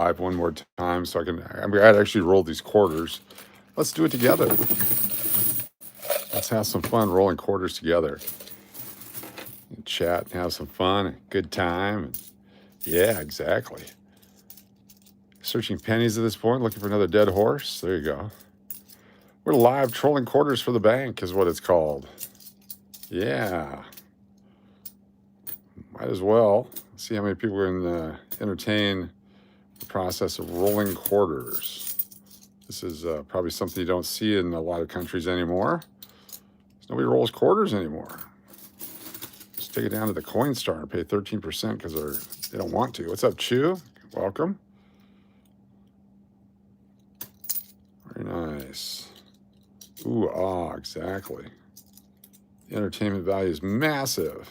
one more time so I'm going to actually roll these quarters. Let's do it together. Let's have some fun rolling quarters together. And chat and have some fun, good time. Yeah, exactly. Searching pennies at this point, looking for another dead horse. There you go. We're live trolling quarters for the bank is what it's called. Yeah. Might as well see how many people can entertain the process of rolling quarters. This is probably something you don't see in a lot of countries anymore. Nobody rolls quarters anymore. Just take it down to the Coinstar and pay 13% because they don't want to. What's up, Chew? Welcome. Very nice. Ooh, ah, exactly. The entertainment value is massive.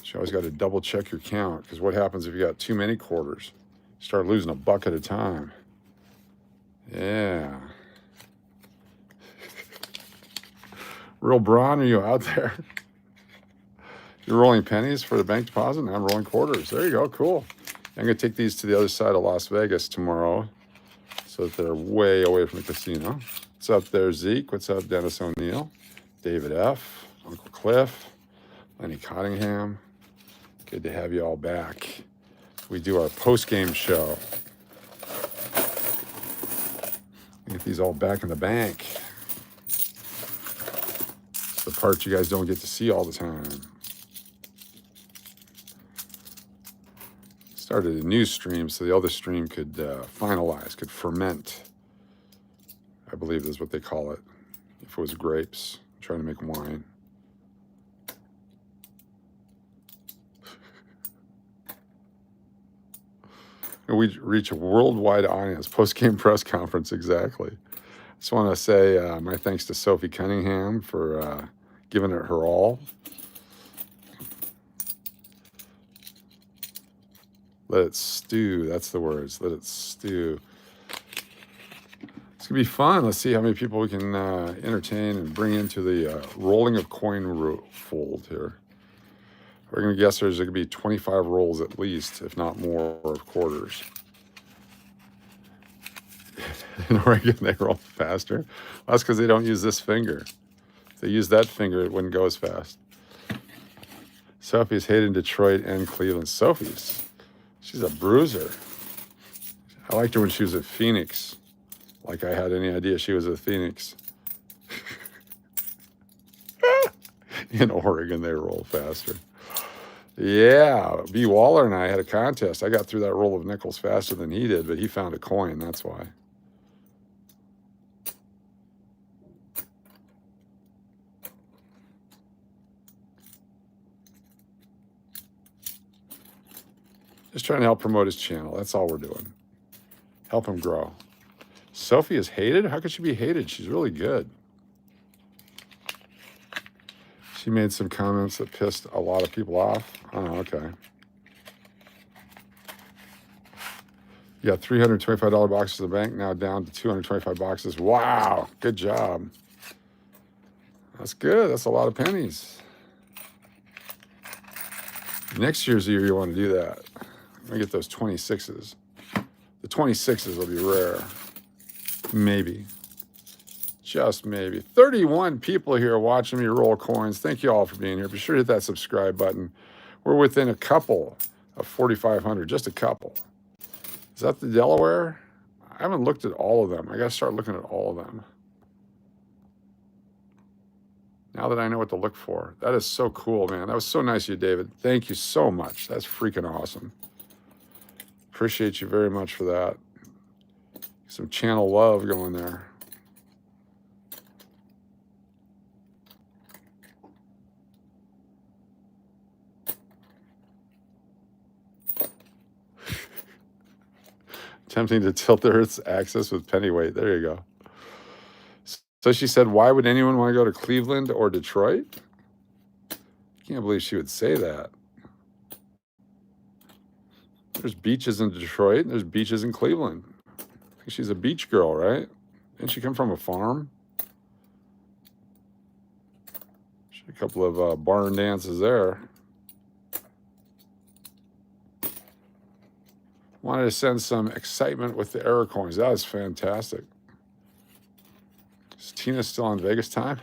You always got to double check your count because what happens if you got too many quarters? You start losing a buck at a time. Yeah. Real Braun, are you out there? You're rolling pennies for the bank deposit? Now I'm rolling quarters. There you go. Cool. I'm going to take these to the other side of Las Vegas tomorrow so that they're way away from the casino. What's up there, Zeke? What's up, Dennis O'Neill? David F., Uncle Cliff, Lenny Cottingham. Good to have you all back. We do our post-game show. Get these all back in the bank. It's the part you guys don't get to see all the time. Started a new stream so the other stream could finalize, could ferment. I believe is what they call it. If it was grapes, trying to make wine. And we reach a worldwide audience. Post-game press conference, exactly. Just want to say my thanks to Sophie Cunningham for giving it her all. Let it stew. That's the words. Let it stew. It's going to be fun. Let's see how many people we can entertain and bring into the rolling of coin fold here. We're going to guess there's going to be 25 rolls at least, if not more, of quarters. In Oregon, they roll faster. That's because they don't use this finger. If they use that finger, it wouldn't go as fast. Sophie's hated Detroit and Cleveland. She's a bruiser. I liked her when she was at Phoenix. Like I had any idea she was at Phoenix. In Oregon, they roll faster. Yeah, B. Waller and I had a contest. I got through that roll of nickels faster than he did, but he found a coin, that's why. Just trying to help promote his channel. That's all we're doing. Help him grow. Sophie is hated? How could she be hated? She's really good. She made some comments that pissed a lot of people off. Oh, okay. You got $325 boxes in the bank, now down to 225 boxes. Wow, good job. That's good. That's a lot of pennies. Next year's the year you want to do that. I'm going to get those 26s. The 26s will be rare. Maybe. Just maybe. 31 people here watching me roll coins. Thank you all for being here. Be sure to hit that subscribe button. We're within a couple of 4,500, just a couple. Is that the Delaware? I haven't looked at all of them. I got to start looking at all of them. Now that I know what to look for. That is so cool, man. That was so nice of you, David. Thank you so much. That's freaking awesome. Appreciate you very much for that. Some channel love going there. Tempting to tilt the Earth's axis with pennyweight. There you go. So she said, why would anyone want to go to Cleveland or Detroit? Can't believe she would say that. There's beaches in Detroit, and there's beaches in Cleveland. I think she's a beach girl, right? Didn't she come from a farm? She had a couple of barn dances there. Wanted to send some excitement with the error coins. That was fantastic. Is Tina still on Vegas time?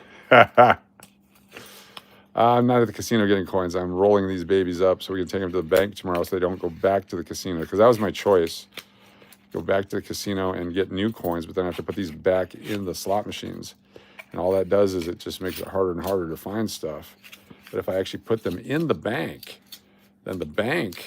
I'm not at the casino getting coins. I'm rolling these babies up so we can take them to the bank tomorrow so they don't go back to the casino, because that was my choice. Go back to the casino and get new coins, but then I have to put these back in the slot machines. And all that does is it just makes it harder and harder to find stuff. But if I actually put them in the bank, then the bank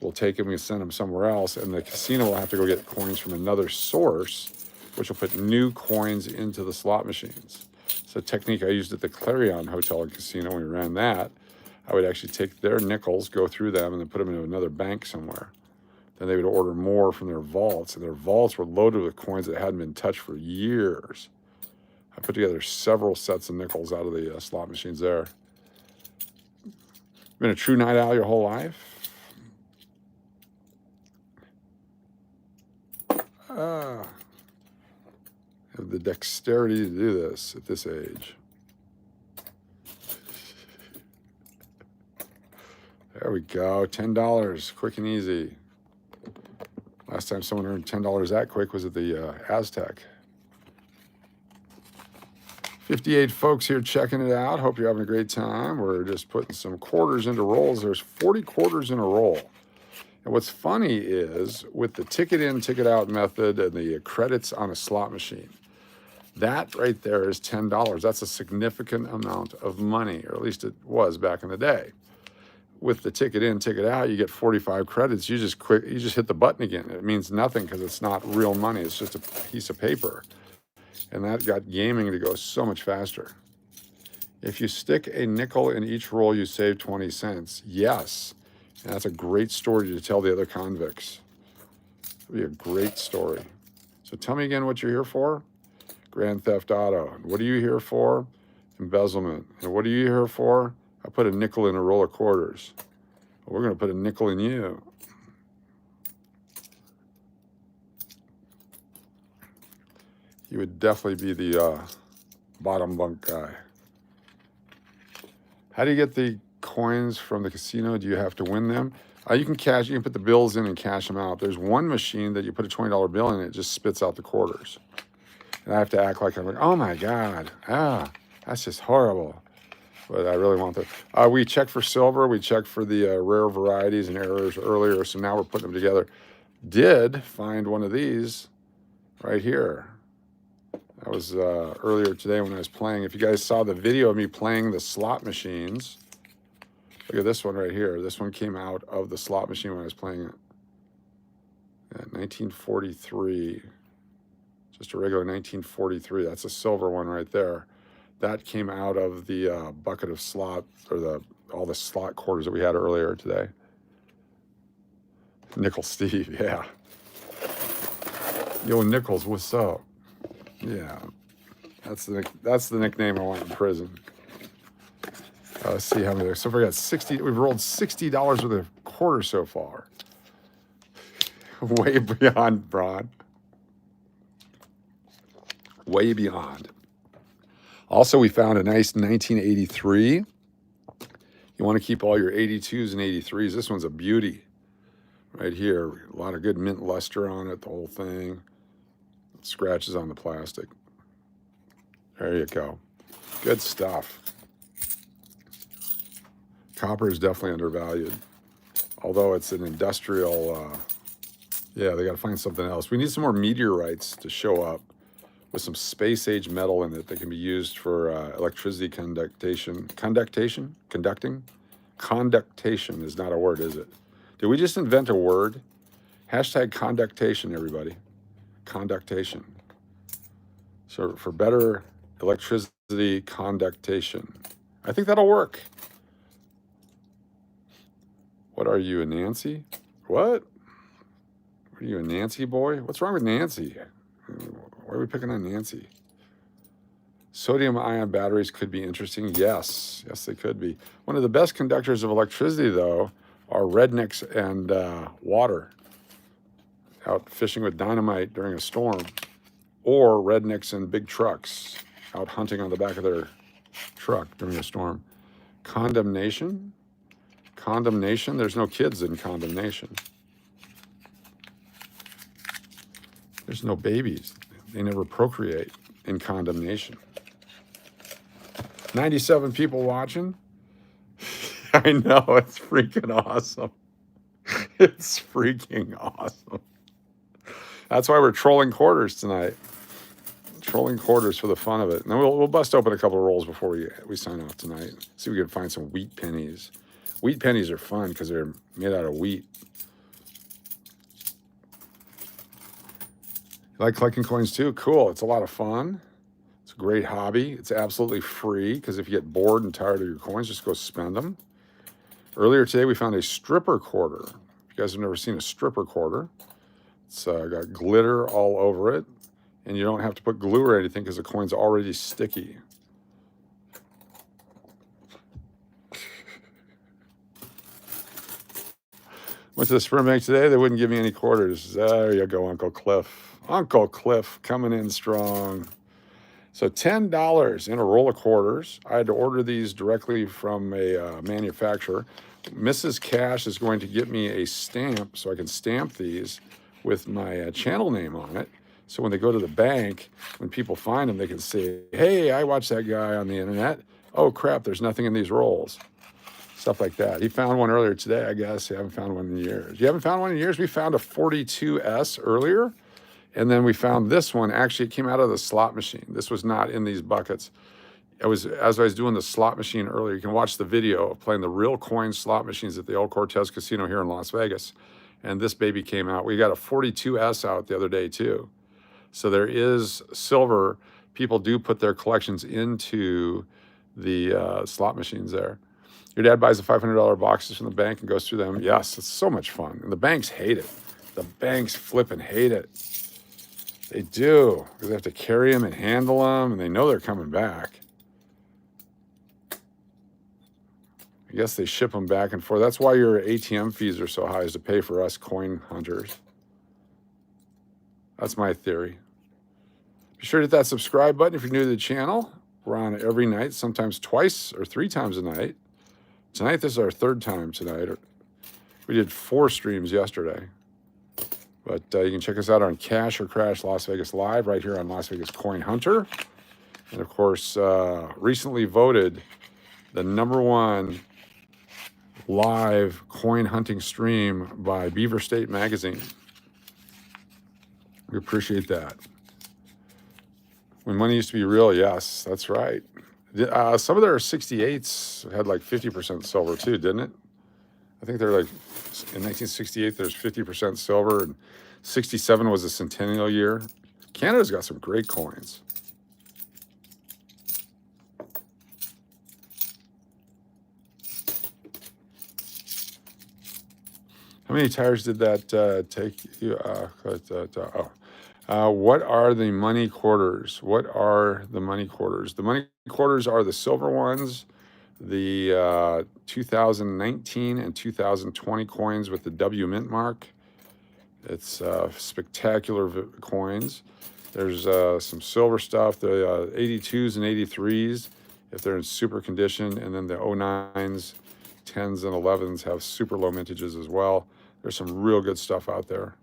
will take them and send them somewhere else, and the casino will have to go get coins from another source, which will put new coins into the slot machines. It's a technique I used at the Clarion Hotel and Casino when we ran that. I would actually take their nickels, go through them, and then put them into another bank somewhere. Then they would order more from their vaults, and their vaults were loaded with coins that hadn't been touched for years. I put together several sets of nickels out of the slot machines there. Been a true night owl your whole life? Have the dexterity to do this at this age. There we go, $10, quick and easy. Last time someone earned $10 that quick was at the Aztec. 58 folks here checking it out. Hope you're having a great time. We're just putting some quarters into rolls. There's 40 quarters in a roll. And what's funny is with the ticket in, ticket out method and the credits on a slot machine, that right there is $10. That's a significant amount of money, or at least it was back in the day. With the ticket in, ticket out, you get 45 credits. You just hit the button again. It means nothing because it's not real money. It's just a piece of paper. And that got gaming to go so much faster. If you stick a nickel in each roll, you save 20 cents. Yes. And that's a great story to tell the other convicts. It'll be a great story. So tell me again what you're here for. Grand Theft Auto. And what are you here for? Embezzlement. And what are you here for? I put a nickel in a roll of quarters. Well, we're going to put a nickel in you. You would definitely be the bottom bunk guy. How do you get the coins from the casino? Do you have to win them? You can put the bills in and cash them out. There's one machine that you put a $20 bill in, it just spits out the quarters. And I have to act like I'm like, oh my God, that's just horrible. But I really want that. We checked for silver. We checked for the rare varieties and errors earlier. So now we're putting them together. Did find one of these right here. That was earlier today when I was playing. If you guys saw the video of me playing the slot machines, look at this one right here. This one came out of the slot machine when I was playing it. Yeah, 1943. Just a regular 1943. That's a silver one right there. That came out of the bucket of slot, or all the slot quarters that we had earlier today. Nickel Steve, yeah. Yo, Nichols, what's up? Yeah, that's the nickname I want in prison. Let's see how many. So far, we got 60. We've rolled $60 worth of quarters so far. Way beyond, Braun. Way beyond. Also, we found a nice 1983. You want to keep all your 82s and 83s. This one's a beauty right here. A lot of good mint luster on it, the whole thing. Scratches on the plastic. There you go. Good stuff. Copper is definitely undervalued. Although it's an industrial, yeah, they got to find something else. We need some more meteorites to show up with some space-age metal in it that can be used for electricity conductation. Conducting? Conductation is not a word, is it? Did we just invent a word? Hashtag conductation, everybody. Conductation. So for better electricity conductation. I think that'll work. What are you, a Nancy? What? Are you a Nancy boy? What's wrong with Nancy? Why are we picking on Nancy? Sodium-ion batteries could be interesting. Yes, they could be. One of the best conductors of electricity, though, are rednecks and water. Out fishing with dynamite during a storm, or rednecks in big trucks out hunting on the back of their truck during a storm. Condemnation? Condemnation? There's no kids in condemnation. There's no babies. They never procreate in condemnation. 97 people watching. I know, it's freaking awesome. It's freaking awesome. That's why we're trolling quarters tonight. Trolling quarters for the fun of it. And then we'll bust open a couple of rolls before we sign off tonight. See if we can find some wheat pennies. Wheat pennies are fun because they're made out of wheat. You like collecting coins too? Cool. It's a lot of fun. It's a great hobby. It's absolutely free because if you get bored and tired of your coins, just go spend them. Earlier today, we found a stripper quarter. If you guys have never seen a stripper quarter, it's got glitter all over it, and you don't have to put glue or anything because the coin's already sticky. Went to the sperm bank today. They wouldn't give me any quarters. There you go, Uncle Cliff. Uncle Cliff coming in strong. So $10 in a roll of quarters. I had to order these directly from a manufacturer. Mrs. Cash is going to get me a stamp so I can stamp these with my channel name on it. So when they go to the bank, when people find them, they can say, hey, I watched that guy on the internet. Oh, crap, there's nothing in these rolls. Stuff like that. He found one earlier today, I guess. You haven't found one in years. You haven't found one in years? We found a 42S earlier. And then we found this one. Actually, it came out of the slot machine. This was not in these buckets. As I was doing the slot machine earlier, you can watch the video of playing the real coin slot machines at the old Cortez Casino here in Las Vegas. And this baby came out. We got a 42S out the other day too. So there is silver. People do put their collections into the slot machines there. Your dad buys the $500 boxes from the bank and goes through them. Yes, it's so much fun. And the banks hate it. The banks flipping hate it. They do, because they have to carry them and handle them, and they know they're coming back. I guess they ship them back and forth. That's why your ATM fees are so high, is to pay for us coin hunters. That's my theory. Be sure to hit that subscribe button if you're new to the channel. We're on every night, sometimes twice or 3 times a night. Tonight, this is our 3rd time tonight. We did 4 streams yesterday. But you can check us out on Cash or Crash Las Vegas Live right here on Las Vegas Coin Hunter. And of course, recently voted the #1 live coin hunting stream by Beaver State Magazine. We appreciate that. When money used to be real, yes, that's right. Some of their 68s had like 50% silver too, didn't it? I think they're like, in 1968, there's 50% silver, and 67 was a centennial year. Canada's got some great coins. How many tires did that take you? What are the money quarters? What are the money quarters? The money quarters are the silver ones, the 2019 and 2020 coins with the W mint mark. It's spectacular coins. There's some silver stuff, the 82s and 83s, if they're in super condition, and then the 09s, 10s, and 11s have super low mintages as well. There's some real good stuff out there.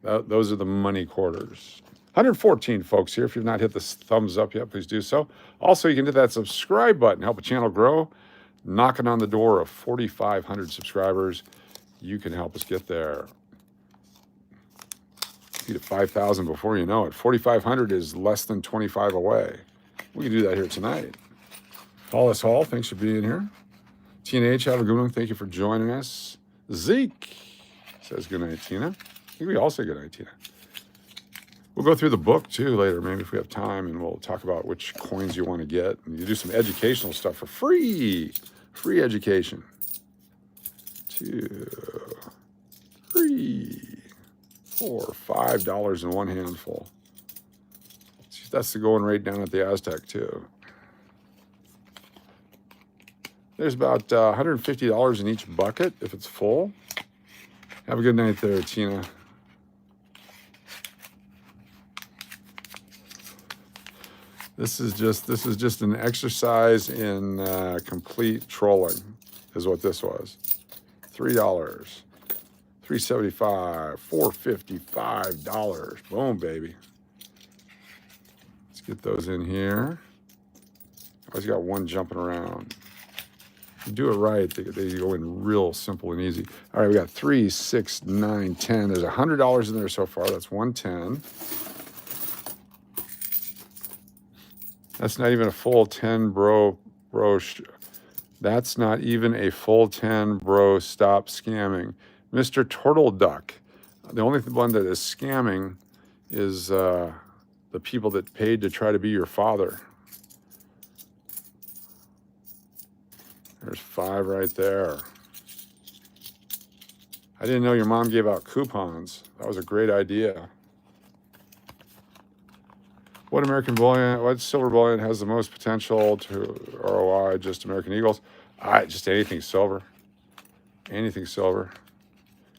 Those are the money quarters. 114 folks here. If you've not hit the thumbs up yet, please do so. Also, you can hit that subscribe button, help the channel grow. Knocking on the door of 4,500 subscribers. You can help us get there. Get to 5,000 before you know it. 4,500 is less than 25 away. We can do that here tonight. Hollis Hall, thanks for being here. TNH, have a good one. Thank you for joining us. Zeke says good night, Tina. I think we all say good night, Tina. We'll go through the book too later, maybe if we have time, and we'll talk about which coins you want to get. And you do some educational stuff for free. Free education. 2, 3, 4, $5 in one handful. That's the going rate down at the Aztec too. There's about $150 in each bucket if it's full. Have a good night there, Tina. This is just an exercise in complete trolling, is what this was. $3. $3.75, $4.55. Boom, baby. Let's get those in here. Always got one jumping around. If you do it right, they go in real simple and easy. All right, we got 3, 6, 9, 10. There's $100 in there so far. That's 110. That's not even a full 10, bro. That's not even a full 10, bro. Stop scamming. Mr. Turtle Duck. The only one that is scamming is the people that paid to try to be your father. There's 5 right there. I didn't know your mom gave out coupons. That was a great idea. What silver bullion has the most potential to ROI? Just American Eagles? Just anything silver. Anything silver.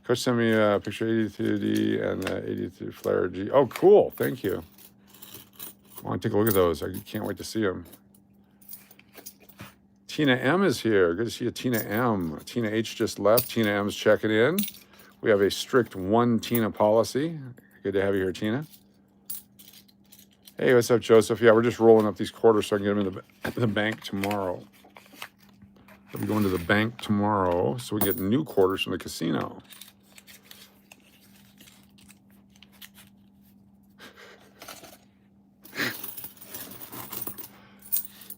Coach sent me a picture 82D and 82 Flare G. Oh, cool. Thank you. I want to take a look at those. I can't wait to see them. Tina M is here. Good to see you, Tina M. Tina H just left. Tina M's checking in. We have a strict one Tina policy. Good to have you here, Tina. Hey, what's up, Joseph? Yeah, we're just rolling up these quarters so I can get them in the bank tomorrow. I'll be going to the bank tomorrow so we get new quarters from the casino.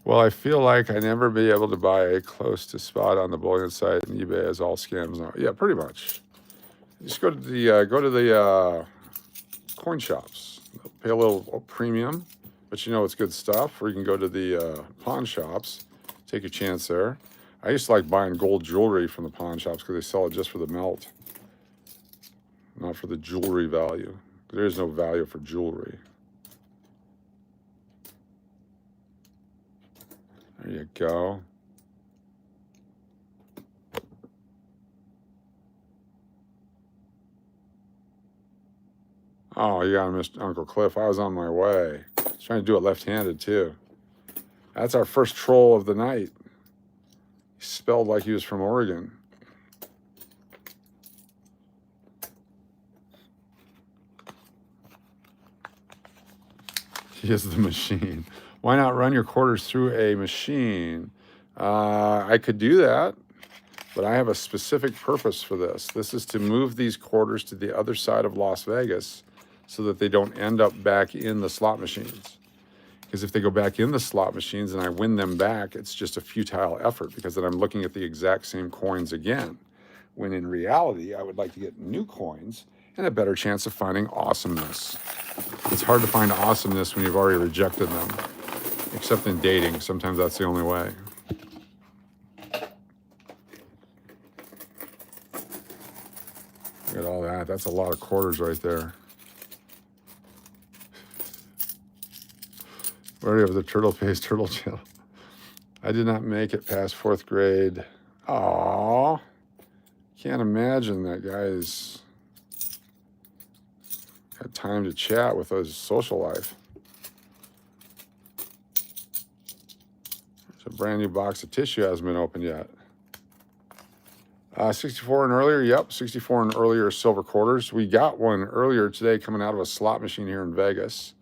Well, I feel like I never be able to buy a close to spot on the bullion site and eBay as all scams now. Yeah, pretty much. Just go to the coin shops. Pay a little premium, but you know it's good stuff. Or you can go to the pawn shops. Take your chance there. I used to like buying gold jewelry from the pawn shops because they sell it just for the melt, not for the jewelry value. There is no value for jewelry. There you go. Oh, you gotta miss Uncle Cliff. I was on my way. I was trying to do it left-handed too. That's our first troll of the night. He spelled like he was from Oregon. He is the machine. Why not run your quarters through a machine? I could do that, but I have a specific purpose for this. This is to move these quarters to the other side of Las Vegas so that they don't end up back in the slot machines. Because if they go back in the slot machines and I win them back, it's just a futile effort because then I'm looking at the exact same coins again. When in reality, I would like to get new coins and a better chance of finding awesomeness. It's hard to find awesomeness when you've already rejected them, except in dating. Sometimes that's the only way. Look at all that. That's a lot of quarters right there. Where of the turtle pays turtle channel. I did not make it past 4th grade. Aww. Can't imagine that guy's got time to chat with his social life. There's a brand new box of tissue hasn't been opened yet. 64 and earlier, yep, 64 and earlier silver quarters. We got one earlier today coming out of a slot machine here in Vegas.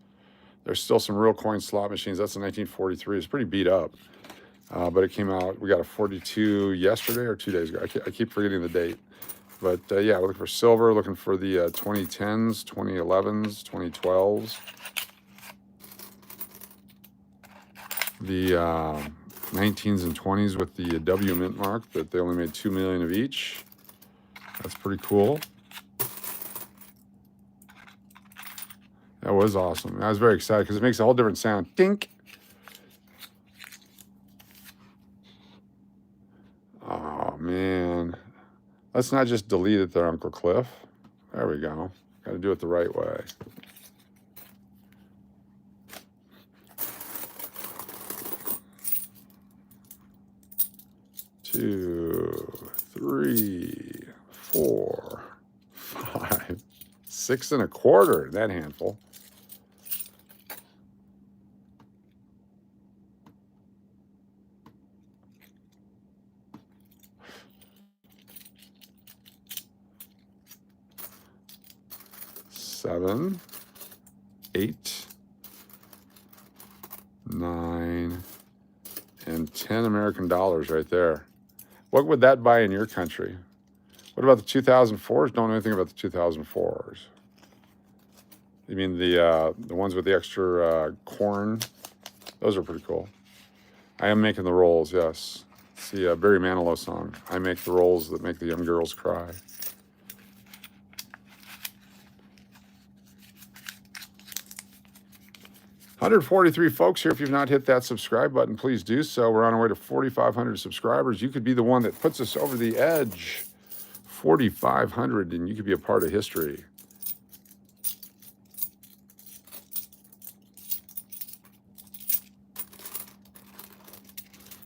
There's still some real coin slot machines. That's a 1943. It's pretty beat up, but it came out. We got a 42 yesterday or 2 days ago. I keep forgetting the date. But yeah, we're looking for silver, looking for the 2010s, 2011s, 2012s. The 19s and 20s with the W mint mark, but they only made 2 million of each. That's pretty cool. That was awesome. I was very excited because it makes a whole different sound. Dink. Oh, man. Let's not just delete it there, Uncle Cliff. There we go. Got to do it the right way. Two, 3, 4, 5, 6 1/4. That handful. 7, 8, 9, and 10 American dollars right there. What would that buy in your country? What about the 2004s? Don't know anything about the 2004s. You mean the ones with the extra corn? Those are pretty cool. I am making the rolls, yes. It's the Barry Manilow song. I make the rolls that make the young girls cry. $143 folks here. If you've not hit that subscribe button, please do so. We're on our way to 4,500 subscribers. You could be the one that puts us over the edge. 4,500, and you could be a part of history.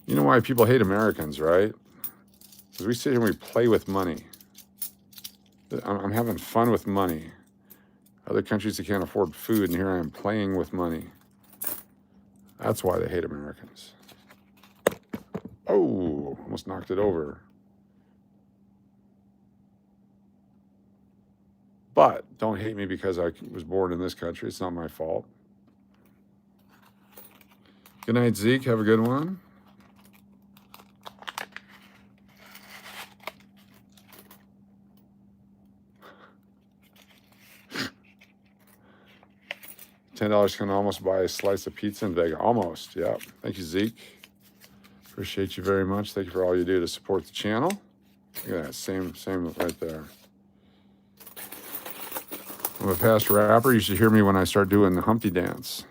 You know why people hate Americans, right? Because we sit here and we play with money. I'm having fun with money. Other countries, they can't afford food, and here I am playing with money. That's why they hate Americans. Oh, almost knocked it over. But don't hate me because I was born in this country. It's not my fault. Good night, Zeke. Have a good one. $10 can almost buy a slice of pizza in Vegas. Almost, yeah. Thank you, Zeke. Appreciate you very much. Thank you for all you do to support the channel. Look at that, same right there. I'm a past rapper. You should hear me when I start doing the Humpty dance.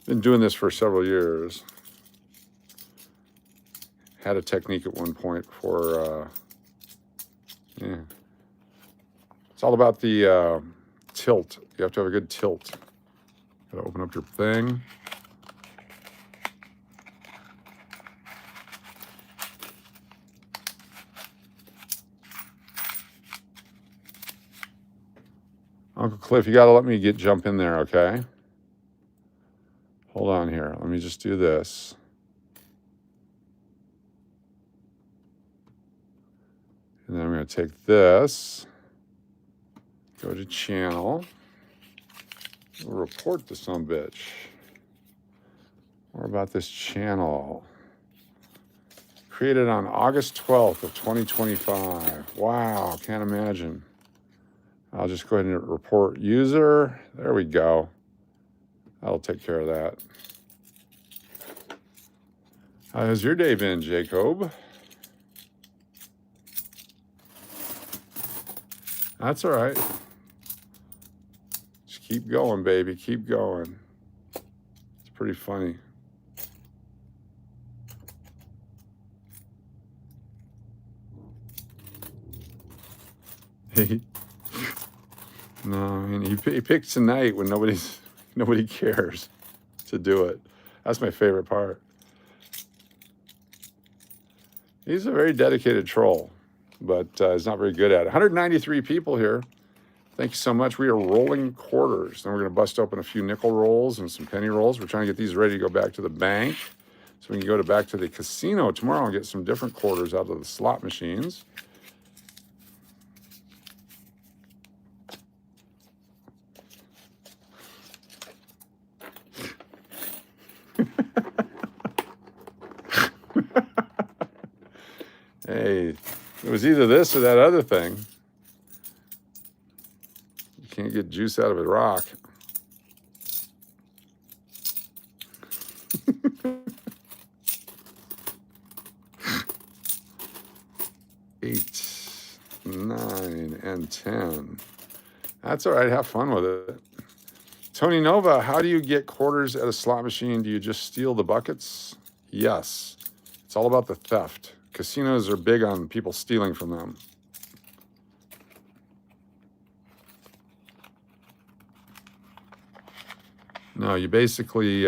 Been doing this for several years. Had a technique at one point for, yeah. It's all about the tilt. You have to have a good tilt. Gotta open up your thing. Uncle Cliff, you gotta let me jump in there, okay? Hold on here. Let me just do this. And then I'm going to take this, go to channel, we'll report to some bitch. More about this channel. Created on August 12th of 2025. Wow, can't imagine. I'll just go ahead and report user. There we go. That'll take care of that. How has your day been, Jacob? That's all right. Just keep going, baby. Keep going. It's pretty funny. No, I mean, he picked tonight when nobody cares to do it. That's my favorite part. He's a very dedicated troll, but he's not very good at it. 193 people here. Thank you so much. We are rolling quarters. Then we're going to bust open a few nickel rolls and some penny rolls. We're trying to get these ready to go back to the bank so we can go back to the casino tomorrow and get some different quarters out of the slot machines. Hey, it was either this or that other thing. You can't get juice out of a rock. Eight, 9, and 10. That's all right. Have fun with it. Tony Nova, how do you get quarters at a slot machine? Do you just steal the buckets? Yes. It's all about the theft. Casinos are big on people stealing from them. No, you basically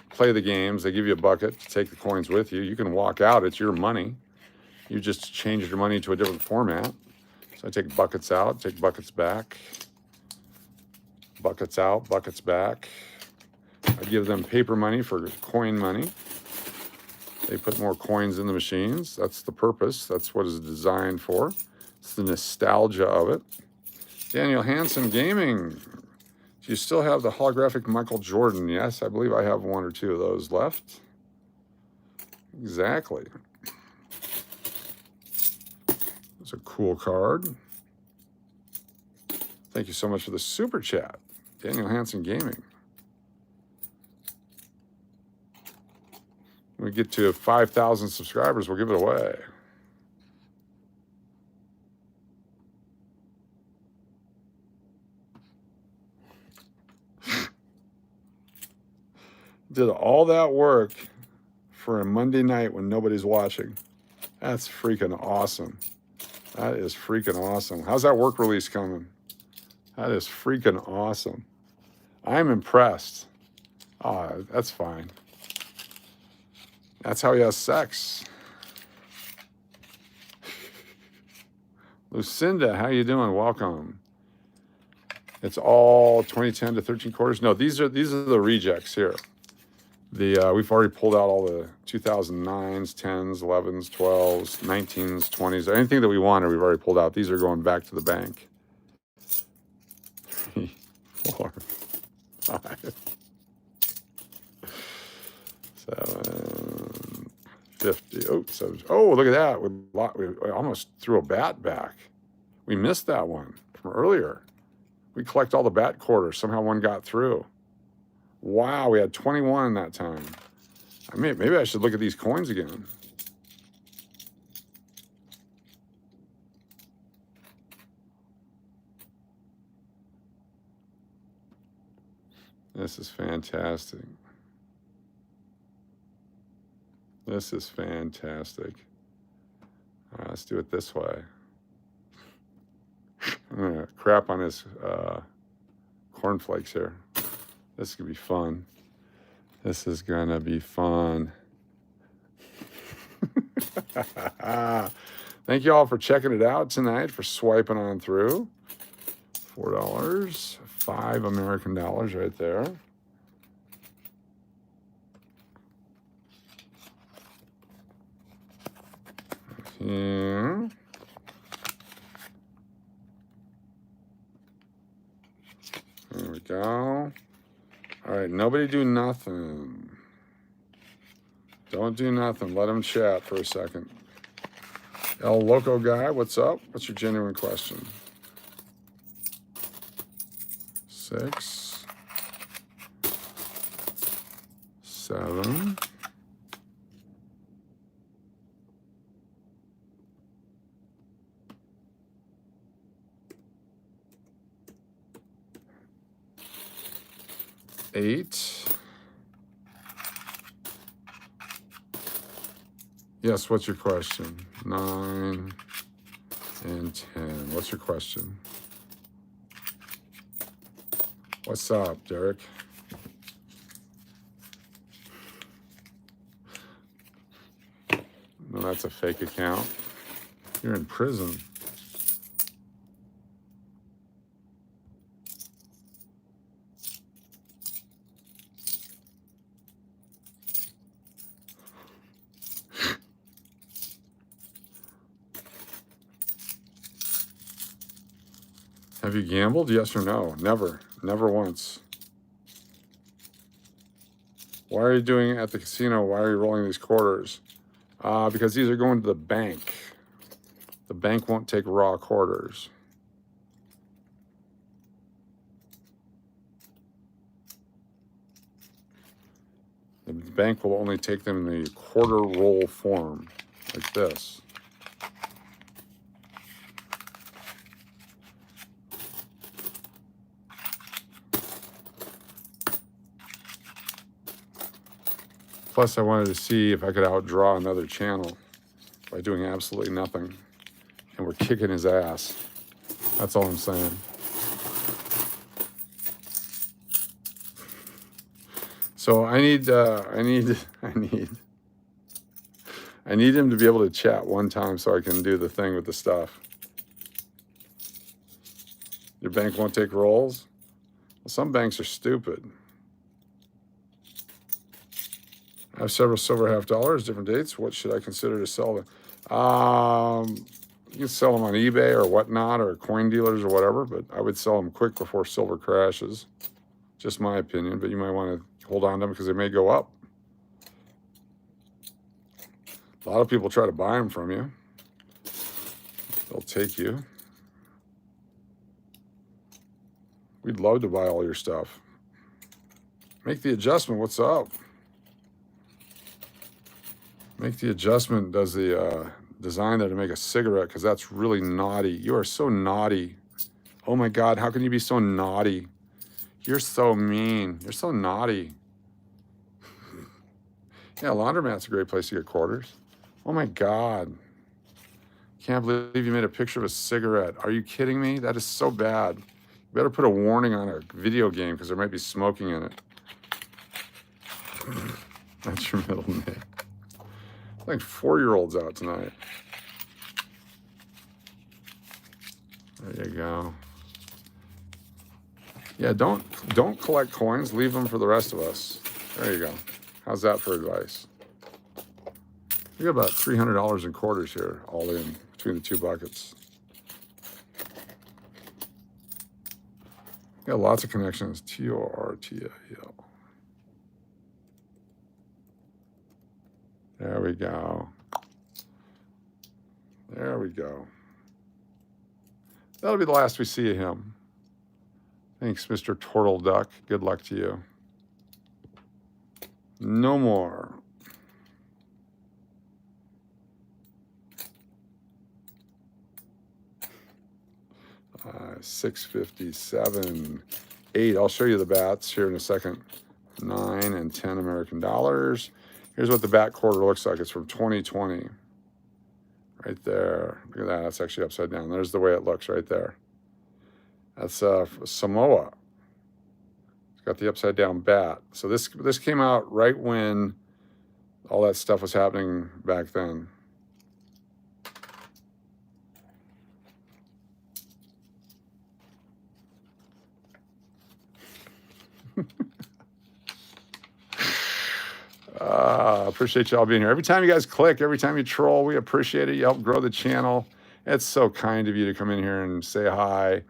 play the games. They give you a bucket to take the coins with you. You can walk out. It's your money. You just changed your money to a different format. So I take buckets out, take buckets back. Buckets out, buckets back. I give them paper money for coin money. They put more coins in the machines. That's the purpose. That's what it's designed for. It's the nostalgia of it. Daniel Hansen Gaming. Do you still have the holographic Michael Jordan? Yes, I believe I have one or two of those left. Exactly. It's a cool card. Thank you so much for the super chat, Daniel Hansen Gaming. When we get to 5,000 subscribers, we'll give it away. Did all that work for a Monday night when nobody's watching. That's freaking awesome. That is freaking awesome. How's that work release coming? That is freaking awesome. I'm impressed. Oh, that's fine. That's how he has sex. Lucinda, how you doing? Welcome. It's all 2010 to 13 quarters. No, these are the rejects here. We've already pulled out all the 2009s, 10s, 11s, 12s, 19s, 20s. Anything that we wanted, we've already pulled out. These are going back to the bank. 3, 4, 5, 7, 50. Oh, 7. Oh, look at that. We almost threw a bat back. We missed that one from earlier. We collect all the bat quarters. Somehow one got through. Wow, we had 21 that time. Maybe I should look at these coins again. This is fantastic. This is fantastic. All right, let's do it this way. I'm gonna crap on his cornflakes here. This could be fun. This is gonna be fun. Thank you all for checking it out tonight, for swiping on through. $4, 5 American dollars right there. Here. There we go. All right, nobody do nothing. Don't do nothing. Let them chat for a second. El Loco guy, what's up? What's your genuine question? 6, 7. 8. Yes, what's your question? 9 and 10. What's your question? What's up, Derek? No, that's a fake account. You're in prison. Have you gambled? Yes or no? Never. Never once. Why are you doing it at the casino? Why are you rolling these quarters? Because these are going to the bank. The bank won't take raw quarters. The bank will only take them in the quarter roll form, like this. Plus, I wanted to see if I could outdraw another channel by doing absolutely nothing. And we're kicking his ass. That's all I'm saying. So I need him to be able to chat one time so I can do the thing with the stuff. Your bank won't take rolls? Well, some banks are stupid. I have several silver half dollars, different dates. What should I consider to sell them? You can sell them on eBay or whatnot, or coin dealers or whatever, but I would sell them quick before silver crashes. Just my opinion, but you might want to hold on to them because they may go up. A lot of people try to buy them from you. They'll take you. We'd love to buy all your stuff. Make the adjustment. What's up? Make the adjustment. Does the design there to make a cigarette, because that's really naughty. You are so naughty. Oh my God, how can you be so naughty? You're so mean. You're so naughty. Yeah, laundromat's a great place to get quarters. Oh my God. Can't believe you made a picture of a cigarette. Are you kidding me? That is so bad. You better put a warning on a video game because there might be smoking in it. That's your middle name. Like 4-year-olds out tonight. There you go. Yeah, don't collect coins. Leave them for the rest of us. There you go. How's that for advice? We got about $300 in quarters here, all in between the two buckets. Got lots of connections. TORTAL. There we go. There we go. That'll be the last we see of him. Thanks, Mr. Turtle Duck. Good luck to you. No more. $6, 57, 8. I'll show you the bats here in a second. 9 and 10 American dollars. Here's what the bat quarter looks like. It's from 2020. Right there. Look at that. That's actually upside down. There's the way it looks right there. That's Samoa. It's got the upside down bat. So this came out right when all that stuff was happening back then. Appreciate y'all being here. Every time you guys click, every time you troll, we appreciate it. You help grow the channel. It's so kind of you to come in here and say hi,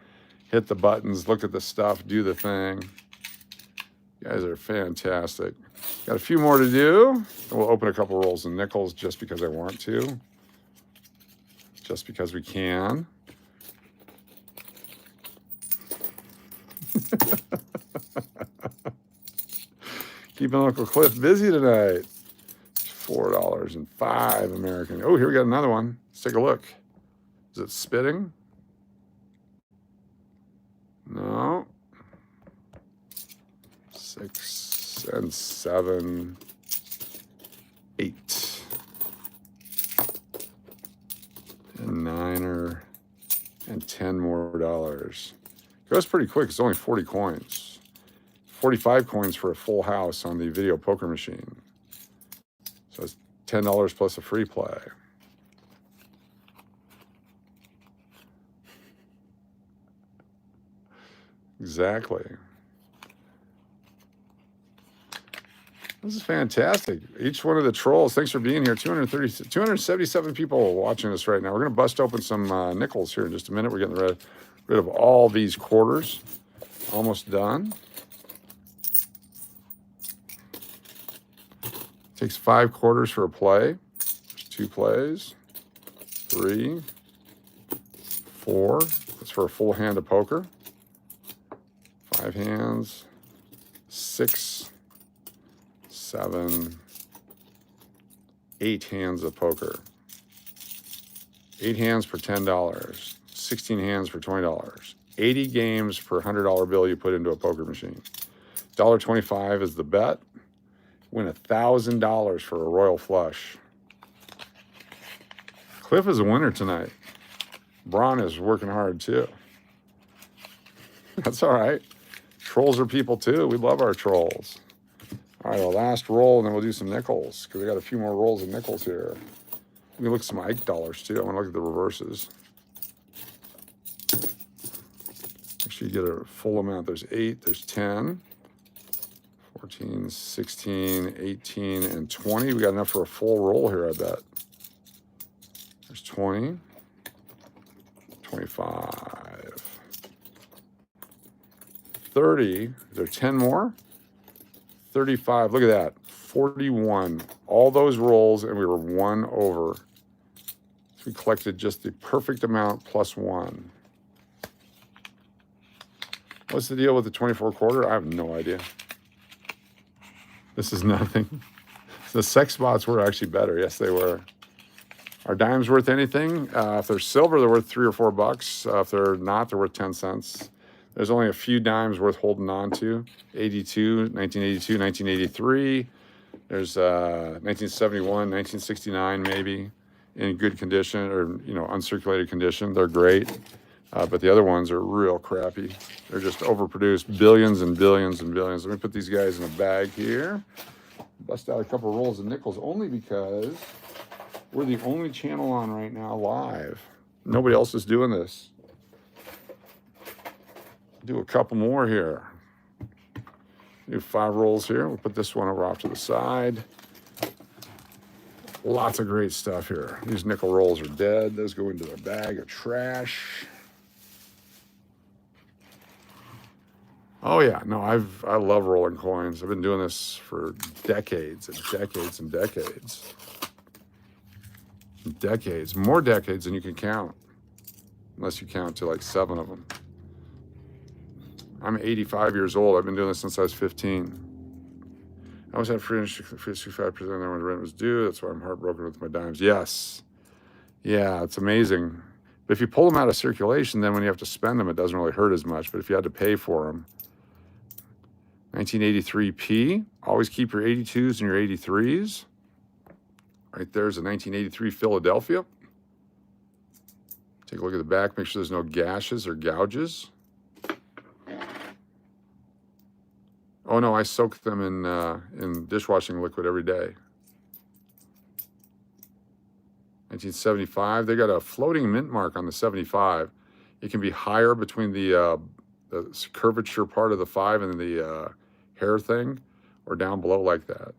hit the buttons, look at the stuff, do the thing. You guys are fantastic. Got a few more to do. And we'll open a couple rolls of nickels just because I want to. Just because we can. Keeping Uncle Cliff busy tonight. $4.05 American. Oh, here we got another one. Let's take a look. Is it spitting? No. 6 and 7, 8. And $9 and 10 more dollars. Goes pretty quick. It's only 40 coins. 45 coins for a full house on the video poker machine. So it's $10 plus a free play. Exactly. This is fantastic. Each one of the trolls, thanks for being here. 277 people watching us right now. We're going to bust open some nickels here in just a minute. We're getting rid of all these quarters. Almost done. Takes 5 quarters for a play. There's 2 plays. 3, 4. That's for a full hand of poker. 5 hands. 6, 7, 8 hands of poker. 8 hands for $10. 16 hands for $20. 80 games per $100 bill you put into a poker machine. $1.25 is the bet. Win $1,000 for a royal flush. Cliff is a winner tonight. Braun is working hard too. That's all right. Trolls are people too. We love our trolls. All right, our last roll, and then we'll do some nickels because we got a few more rolls of nickels here. We can look at some Ike dollars too. I want to look at the reverses. Make sure you get a full amount. There's 8, there's 10, 14, 16, 18, and 20. We got enough for a full roll here, I bet. There's 20, 25, 30. Is there 10 more? 35. Look at that. 41. All those rolls, and we were 1 over. So we collected just the perfect amount plus 1. What's the deal with the 24 quarter? I have no idea. This is nothing. The sex spots were actually better. Yes, they were. Are dimes worth anything? If they're silver, they're worth $3 or $4. If they're not, they're worth 10 cents. There's only a few dimes worth holding on to. 82, 1982, 1983. There's 1971, 1969 maybe in good condition or, uncirculated condition. They're great. But the other ones are real crappy. They're just overproduced, billions and billions and billions. Let me put these guys in a bag here. Bust out a couple rolls of nickels only because we're the only channel on right now live. Nobody else is doing this. Do a couple more here. Do 5 rolls here. We'll put this one over off to the side. Lots of great stuff here. These nickel rolls are dead. Those go into a bag of trash. Oh yeah, no, I love rolling coins. I've been doing this for decades and decades and decades. Decades, more decades than you can count, unless you count to like 7 of them. I'm 85 years old. I've been doing this since I was 15. I always had free 65% when the rent was due. That's why I'm heartbroken with my dimes. Yes, yeah, it's amazing. But if you pull them out of circulation, then when you have to spend them, it doesn't really hurt as much. But if you had to pay for them, 1983P, always keep your 82s and your 83s. Right there's a 1983 Philadelphia. Take a look at the back, make sure there's no gashes or gouges. Oh no, I soak them in dishwashing liquid every day. 1975, they got a floating mint mark on the 75. It can be higher between the curvature part of the 5 and the hair thing, or down below like that.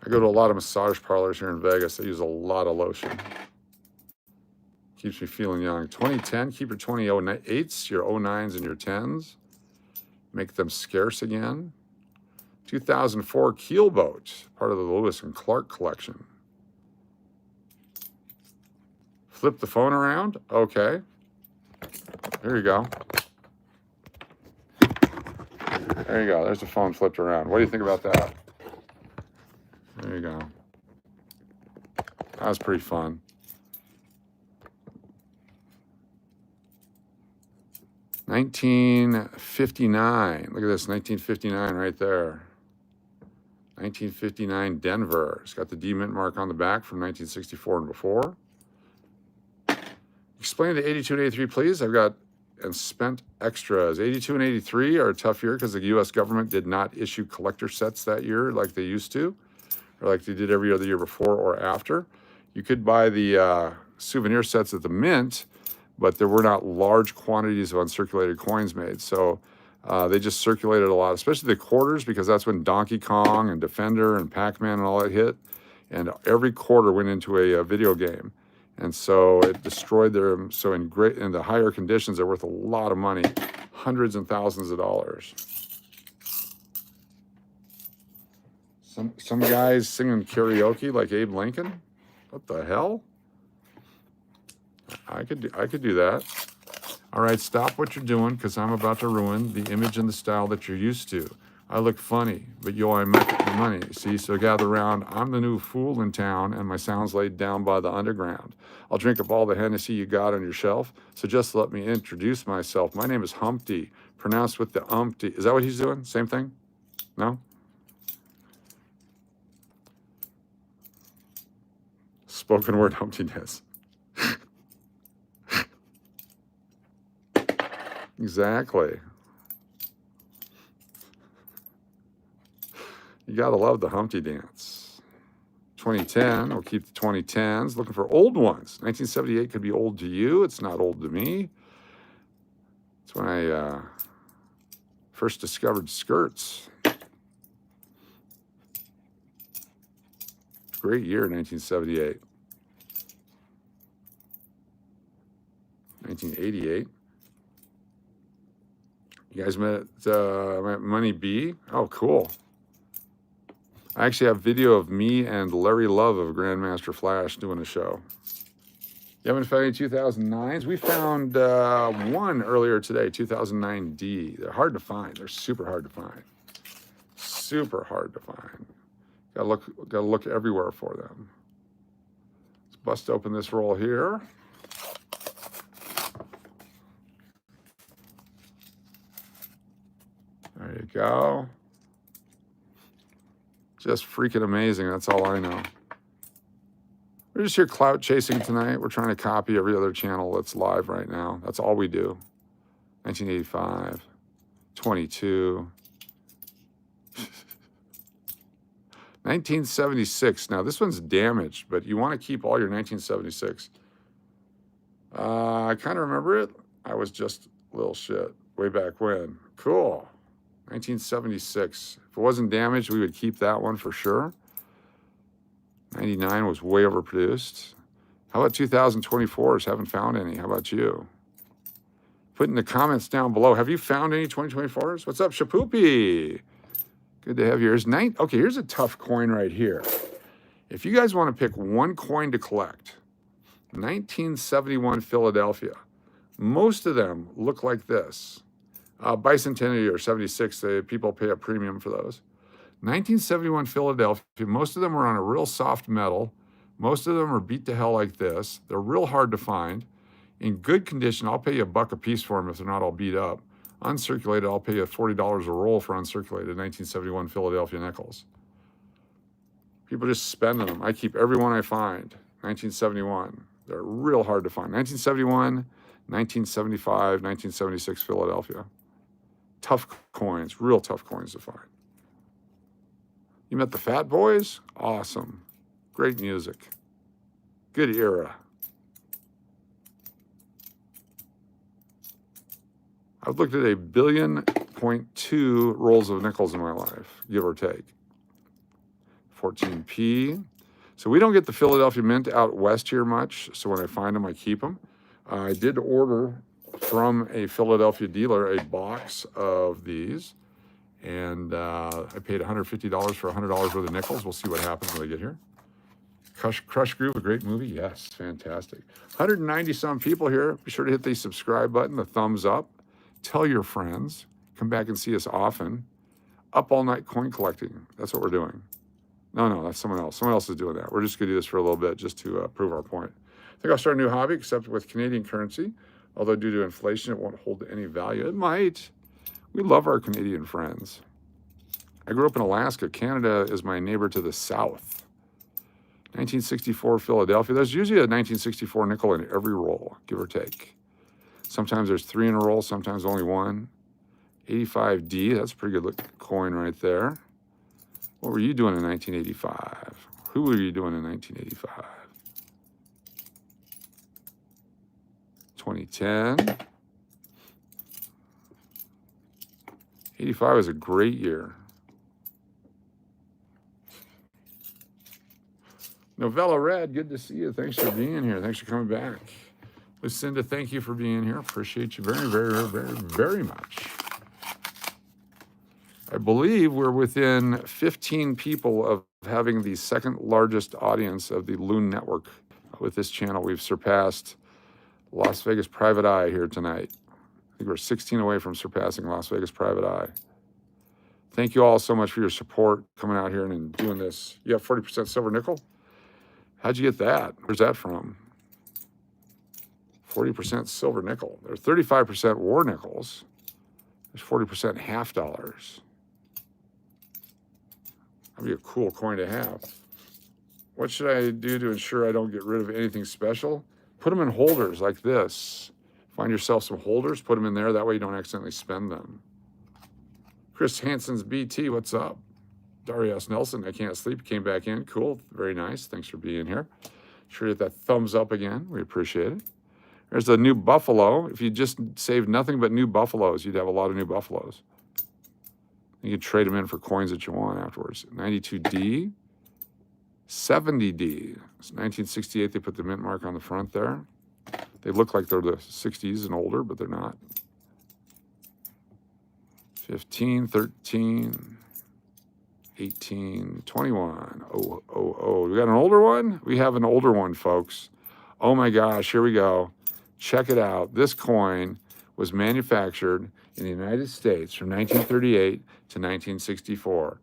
I go to a lot of massage parlors here in Vegas. They use a lot of lotion. Keeps me feeling young. 2010, keep your 2008s, your 09s, and your 10s. Make them scarce again. 2004 Keelboat, part of the Lewis and Clark collection. Flip the phone around. Okay. There you go. There you go. There's the phone flipped around. What do you think about that? There you go. That was pretty fun. $1959. Look at this, 1959 right there. 1959 Denver. It's got the D mint mark on the back from 1964 and before. Explain the 82 and 83, please. I've got and spent extras. 82 and 83 are a tough year because the U.S. government did not issue collector sets that year like they used to, or like they did every other year before or after. You could buy the souvenir sets at the mint, but there were not large quantities of uncirculated coins made. So they just circulated a lot, especially the quarters, because that's when Donkey Kong and Defender and Pac-Man and all that hit. And every quarter went into a video game. And so it destroyed them. So in the higher conditions, they're worth a lot of money, hundreds and thousands of dollars. Some guys singing karaoke like Abe Lincoln. What the hell? I could do that. All right, stop what you're doing because I'm about to ruin the image and the style that you're used to. I look funny, but yo, I make the money. See, so gather round. I'm the new fool in town, and my sound's laid down by the underground. I'll drink up all the Hennessy you got on your shelf, so just let me introduce myself. My name is Humpty, pronounced with the umpty. Is that what he's doing? Same thing? No? Spoken word Humptiness. Exactly. You gotta love the Humpty dance. 2010, we'll keep the 2010s. Looking for old ones. 1978 could be old to you. It's not old to me. It's when I First discovered skirts. Great year, 1978. 1988. You guys met Money B? Oh, cool. I actually have video of me and Larry Love of Grandmaster Flash doing a show. You haven't found any 2009s? We found one earlier today, 2009D. They're hard to find. They're super hard to find. Super hard to find. Gotta look everywhere for them. Let's bust open this roll here. There you go. Just freaking amazing. That's all I know. We're just here clout chasing tonight. We're trying to copy every other channel that's live right now. That's all we do. 1985, 22. 1976. Now, this one's damaged, but you want to keep all your 1976. I kind of remember it. I was just a little shit way back when. Cool. 1976. If it wasn't damaged, we would keep that one for sure. 99 was way overproduced. How about 2024s? Haven't found any. How about you? Put in the comments down below. Have you found any 2024s? What's up, Shapoopy? Good to have yours. Okay, here's a tough coin right here. If you guys want to pick one coin to collect, 1971 Philadelphia. Most of them look like this. Bicentennial or 76, people pay a premium for those. 1971 Philadelphia, most of them are on a real soft metal. Most of them are beat to hell like this. They're real hard to find. In good condition, I'll pay you $1 a piece for them if they're not all beat up. Uncirculated, I'll pay you $40 a roll for uncirculated 1971 Philadelphia nickels. People just spending them. I keep every one I find. 1971. They're real hard to find. 1971, 1975, 1976 Philadelphia. Tough coins, real tough coins to find. You met the Fat Boys? Awesome. Great music. Good era. I've looked at 1.2 billion rolls of nickels in my life, give or take. 14p. So we don't get the Philadelphia Mint out west here much, so when I find them, I keep them. I did order from a Philadelphia dealer a box of these, and I paid $150 for $100 worth of nickels. We'll see what happens when they get here. Crush Groove, a great movie? Yes, fantastic. 190 some people here. Be sure to hit the subscribe button, the thumbs up. Tell your friends. Come back and see us often. Up all night coin collecting. That's what we're doing. No, that's someone else. Someone else is doing that. We're just going to do this for a little bit just to prove our point. I think I'll start a new hobby, except with Canadian currency. Although due to inflation, it won't hold any value. It might. We love our Canadian friends. I grew up in Alaska. Canada is my neighbor to the south. 1964 Philadelphia. There's usually a 1964 nickel in every roll, give or take. Sometimes there's 3 in a roll, sometimes only 1. 85D, that's a pretty good looking coin right there. What were you doing in 1985? Who were you doing in 1985? 2010. 85 was a great year. Novella Red, good to see you. Thanks for being here. Thanks for coming back. Lucinda, thank you for being here. Appreciate you very, very, very, very much. I believe we're within 15 people of having the second largest audience of the Loon Network. With this channel, we've surpassed Las Vegas Private Eye here tonight. I think we're 16 away from surpassing Las Vegas Private Eye. Thank you all so much for your support coming out here and doing this. You have 40% silver nickel? How'd you get that? Where's that from? 40% silver nickel. There's 35% war nickels. There's 40% half dollars. That'd be a cool coin to have. What should I do to ensure I don't get rid of anything special? Put them in holders like this. Find yourself some holders, put them in there. That way you don't accidentally spend them. Chris Hansen's BT, what's up? Darius Nelson, I can't sleep, came back in. Cool, very nice. Thanks for being here. Sure to hit that thumbs up again. We appreciate it. There's a new buffalo. If you just saved nothing but new buffaloes, you'd have a lot of new buffaloes. You can trade them in for coins that you want afterwards. 92D, 70D. It's 1968. They put the mint mark on the front there. They look like they're the 60s and older, but they're not. 15, 13, 18, 21. Oh. We got an older one? We have an older one, folks. Oh my gosh, here we go. Check it out. This coin was manufactured in the United States from 1938 to 1964.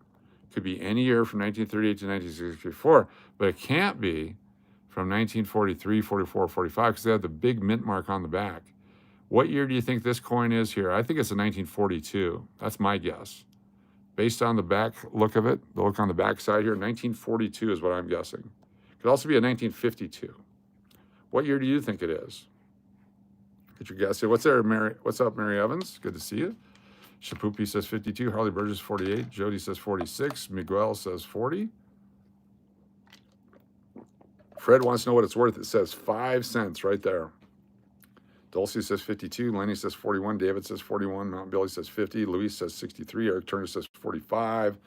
Could be any year from 1938 to 1964, but it can't be from 1943, 44, 45, because they have the big mint mark on the back. What year do you think this coin is here? I think it's a 1942. That's my guess. Based on the back look of it, the look on the back side here, 1942 is what I'm guessing. Could also be a 1952. What year do you think it is? Get your guess here. What's there, Mary? What's up, Mary Evans? Good to see you. Shapoopy says 52. Harley Burgess 48. Jody says 46. Miguel says 40. Fred wants to know what it's worth. It says 5 cents right there. Dulcie says 52. Lenny says 41. David says 41. Mount Billy says 50. Luis says 63. Eric Turner says 45.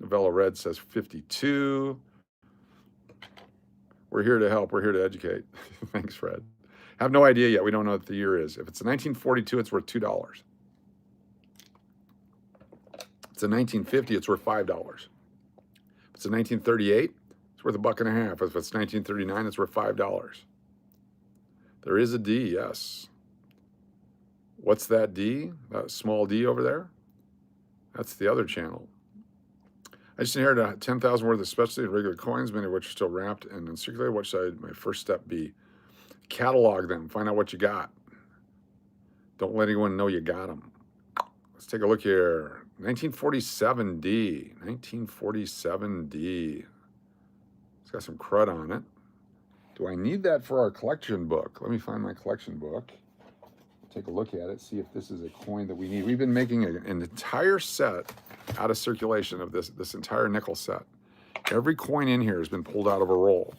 Novella Red says 52. We're here to help. We're here to educate. Thanks, Fred. Have no idea yet. We don't know what the year is. If it's 1942, it's worth $2. If it's a 1950, it's worth $5. If it's a 1938, it's worth $1.50. If it's 1939, it's worth $5. There is a D, yes. What's that D? That small D over there? That's the other channel. I just inherited 10,000 worth of specialty and regular coins, many of which are still wrapped and uncirculated. What should my first step be? Catalog them. Find out what you got. Don't let anyone know you got them. Let's take a look here. 1947D. 1947D. It's got some crud on it. Do I need that for our collection book? Let me find my collection book. Take a look at it, see if this is a coin that we need. We've been making an entire set out of circulation of this entire nickel set. Every coin in here has been pulled out of a roll.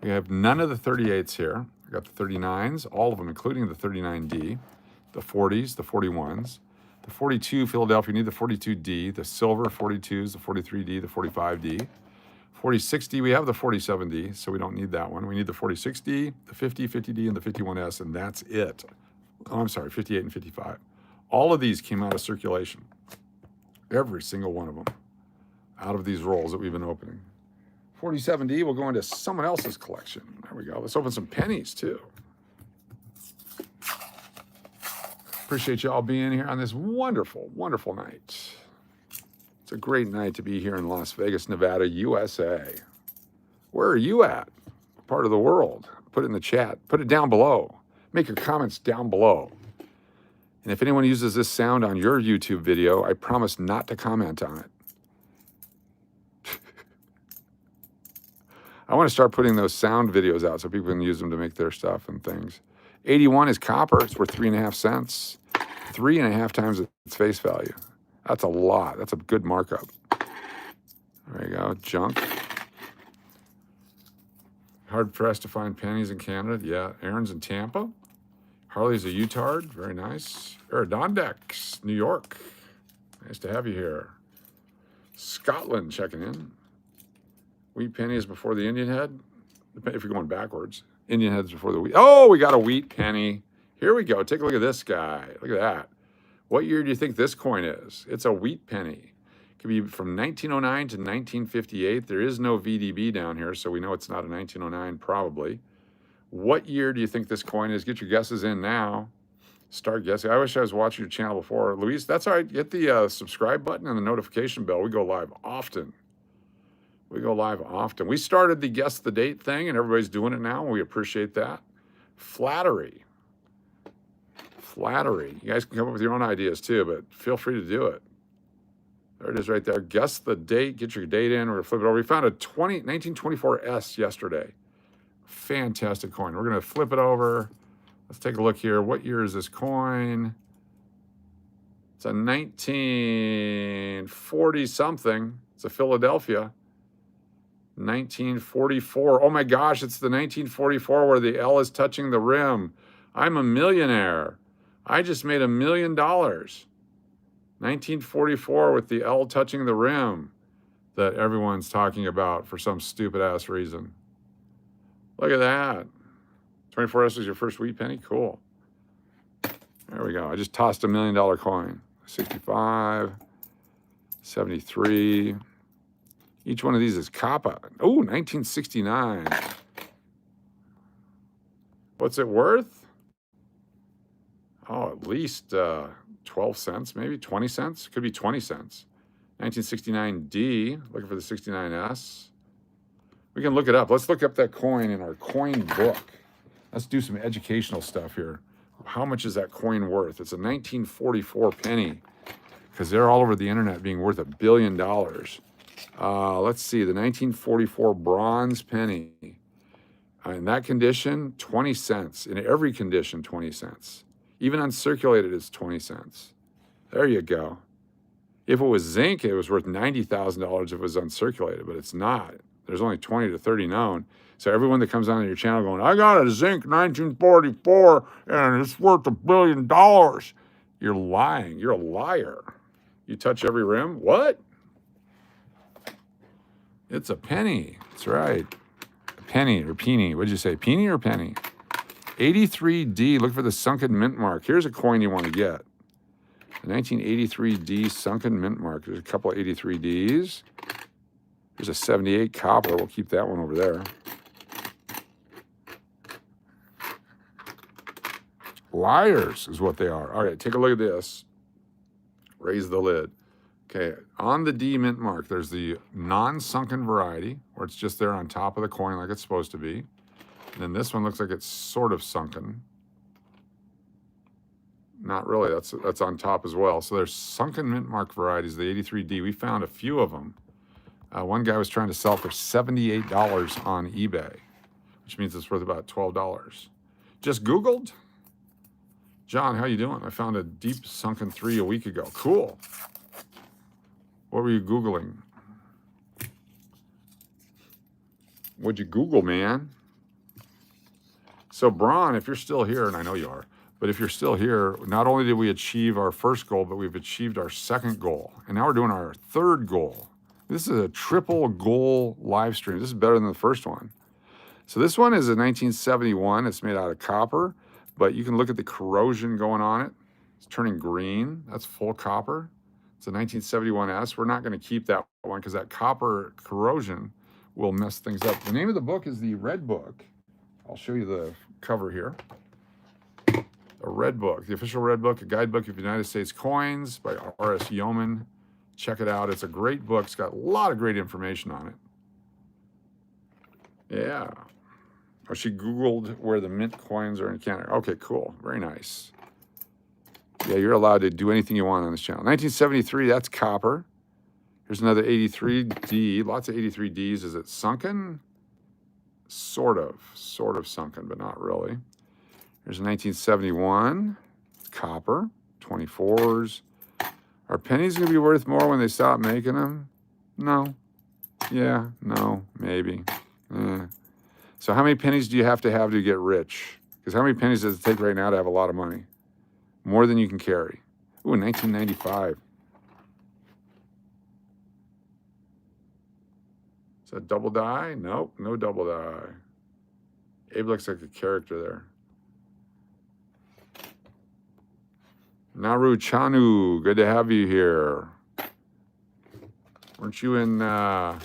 We have none of the 38s here. We got the 39s, all of them, including the 39D, the 40s, the 41s, the 42 Philadelphia, you need the 42D, the silver 42s, the 43D, the 45D. 4060, we have the 47D, so we don't need that one. We need the 46D, the 50, 50D, and the 51S, and that's it. Oh, I'm sorry, 58 and 55. All of these came out of circulation. Every single one of them out of these rolls that we've been opening. 47D will go into someone else's collection. There we go. Let's open some pennies, too. Appreciate you all being here on this wonderful, wonderful night. It's a great night to be here in Las Vegas, Nevada, USA. Where are you at? What part of the world? Put it in the chat. Put it down below. Make your comments down below. And if anyone uses this sound on your YouTube video, I promise not to comment on it. I want to start putting those sound videos out so people can use them to make their stuff and things. 81 is copper. It's worth 3.5 cents. 3.5 times its face value. That's a lot. That's a good markup. There you go. Junk. Hard pressed to find pennies in Canada. Yeah. Aaron's in Tampa. Harley's a Utard. Very nice. Aerodondex, New York. Nice to have you here. Scotland checking in. Wheat penny is before the Indian head. If you're going backwards. Indian head's before the wheat. Oh, we got a wheat penny. Here we go. Take a look at this guy. Look at that. What year do you think this coin is? It's a wheat penny. It could be from 1909 to 1958. There is no VDB down here, so we know it's not a 1909 probably. What year do you think this coin is? Get your guesses in now. Start guessing. I wish I was watching your channel before. Luis, that's all right. Hit the subscribe button and the notification bell. We go live often. We go live often. We started the guess the date thing, and everybody's doing it now, and we appreciate that. Flattery. Flattery. You guys can come up with your own ideas too, but feel free to do it. There it is right there. Guess the date. Get your date in. We're going to flip it over. We found a 1924S yesterday. Fantastic coin. We're going to flip it over. Let's take a look here. What year is this coin? It's a 1940-something. It's a Philadelphia. 1944. Oh my gosh, it's the 1944 where the L is touching the rim. I'm a millionaire. I just made $1 million. 1944 with the L touching the rim that everyone's talking about for some stupid ass reason. Look at that. 24S is your first wheat penny? Cool. There we go. I just tossed $1 million coin. 65, 73. Each one of these is Kappa. Oh, 1969. What's it worth? Oh, at least 12 cents, maybe 20 cents. Could be 20 cents. 1969D, looking for the 69S. We can look it up. Let's look up that coin in our coin book. Let's do some educational stuff here. How much is that coin worth? It's a 1944 penny, because they're all over the internet being worth $1 billion. Let's see, the 1944 bronze penny. In that condition, 20 cents. In every condition, 20 cents. Even uncirculated, it's 20 cents. There you go. If it was zinc, it was worth $90,000 if it was uncirculated, but it's not. There's only 20 to 30 known. So everyone that comes on your channel going, I got a zinc 1944 and it's worth $1 billion. You're lying. You're a liar. You touch every rim? What? It's a penny. That's right. A penny or peeny. What'd you say? Peeny or penny? 83D. Look for the sunken mint mark. Here's a coin you want to get. The 1983D sunken mint mark. There's a couple of 83Ds. There's a 78 copper. We'll keep that one over there. Liars is what they are. All right, take a look at this. Raise the lid. Okay, on the D mint mark, there's the non-sunken variety, where it's just there on top of the coin like it's supposed to be. And then this one looks like it's sort of sunken. Not really, that's on top as well. So there's sunken mint mark varieties, the 83D. We found a few of them. One guy was trying to sell for $78 on eBay, which means it's worth about $12. Just Googled. John, how you doing? I found a deep sunken 3 a week ago. Cool. What were you Googling? What'd you Google, man? So, Braun, if you're still here, and I know you are, but if you're still here, not only did we achieve our first goal, but we've achieved our second goal. And now we're doing our third goal. This is a triple goal live stream. This is better than the first one. So this one is a 1971. It's made out of copper, but you can look at the corrosion going on it. It's turning green. That's full copper. It's a 1971S. We're not going to keep that one because that copper corrosion will mess things up. The name of the book is the Red Book. I'll show you the cover here. A Red Book, the official Red Book, a guidebook of United States coins by R.S. Yeoman. Check it out. It's a great book. It's got a lot of great information on it. Yeah. Oh, she Googled where the mint coins are in Canada. Okay, cool. Very nice. Yeah, you're allowed to do anything you want on this channel. 1973, that's copper. Here's another 83D. Lots of 83Ds. Is it sunken? Sort of sunken, but not really. Here's a 1971. It's copper. 24s. Are pennies going to be worth more when they stop making them? No. Yeah, no, maybe. So how many pennies do you have to get rich? Because how many pennies does it take right now to have a lot of money? More than you can carry. Ooh, 1995. Is that double die? Nope, no double die. Abe looks like a character there. Naru Chanu, good to have you here. Weren't you in the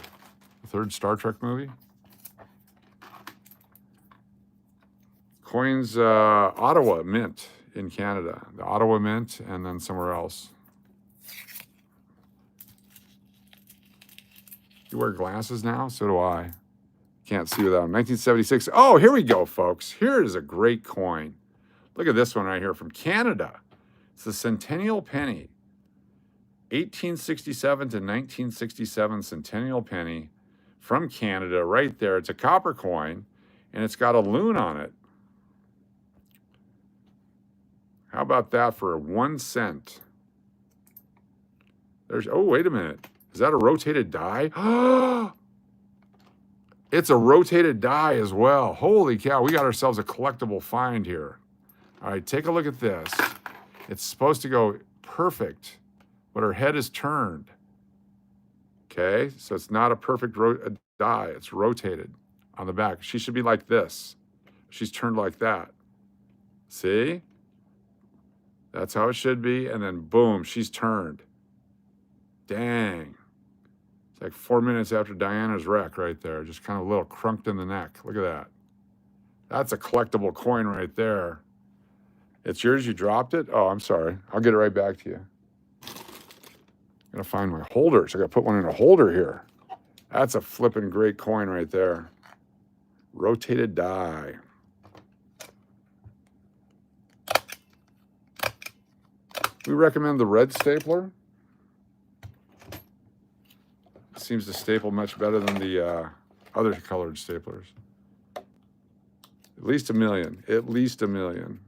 third Star Trek movie? Coins, Ottawa Mint in Canada. The Ottawa Mint and then somewhere else. You wear glasses now? So do I. Can't see without them. 1976. Oh, here we go, folks. Here is a great coin. Look at this one right here from Canada. It's the Centennial Penny. 1867 to 1967 Centennial Penny from Canada right there. It's a copper coin, and it's got a loon on it. How about that for 1 cent? There's, oh, wait a minute. Is that a rotated die? It's a rotated die as well. Holy cow, we got ourselves a collectible find here. All right, take a look at this. It's supposed to go perfect but her head is turned. Okay, so it's not a perfect die. It's rotated on the back. She should be like this. She's turned like that. See? That's how it should be. And then boom, she's turned. Dang. It's like 4 minutes after Diana's wreck right there. Just kind of a little crunked in the neck. Look at that. That's a collectible coin right there. It's yours, you dropped it? Oh, I'm sorry. I'll get it right back to you. I gotta find my holders. I gotta put one in a holder here. That's a flipping great coin right there. Rotated die. We recommend the red stapler. It seems to staple much better than the other colored staplers. At least 1 million. At least 1 million.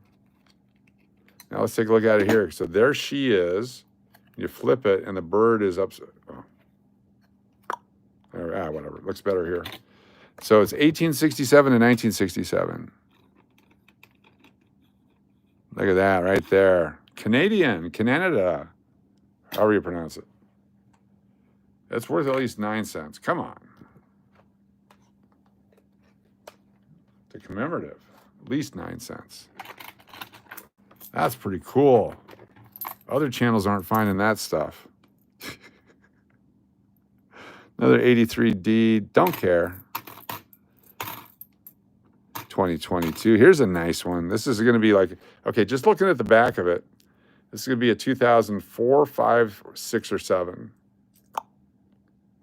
Now let's take a look at it here. So there she is. You flip it, and the bird is up. Oh. Whatever. It looks better here. So it's 1867 and 1967. Look at that right there. Canadian, Canada, however you pronounce it. It's worth at least 9 cents. Come on. The commemorative, at least 9 cents. That's pretty cool. Other channels aren't finding that stuff. Another 83D, don't care. 2022. Here's a nice one. This is going to be like, okay, just looking at the back of it, this is going to be a 2004, 5, 6, or 7.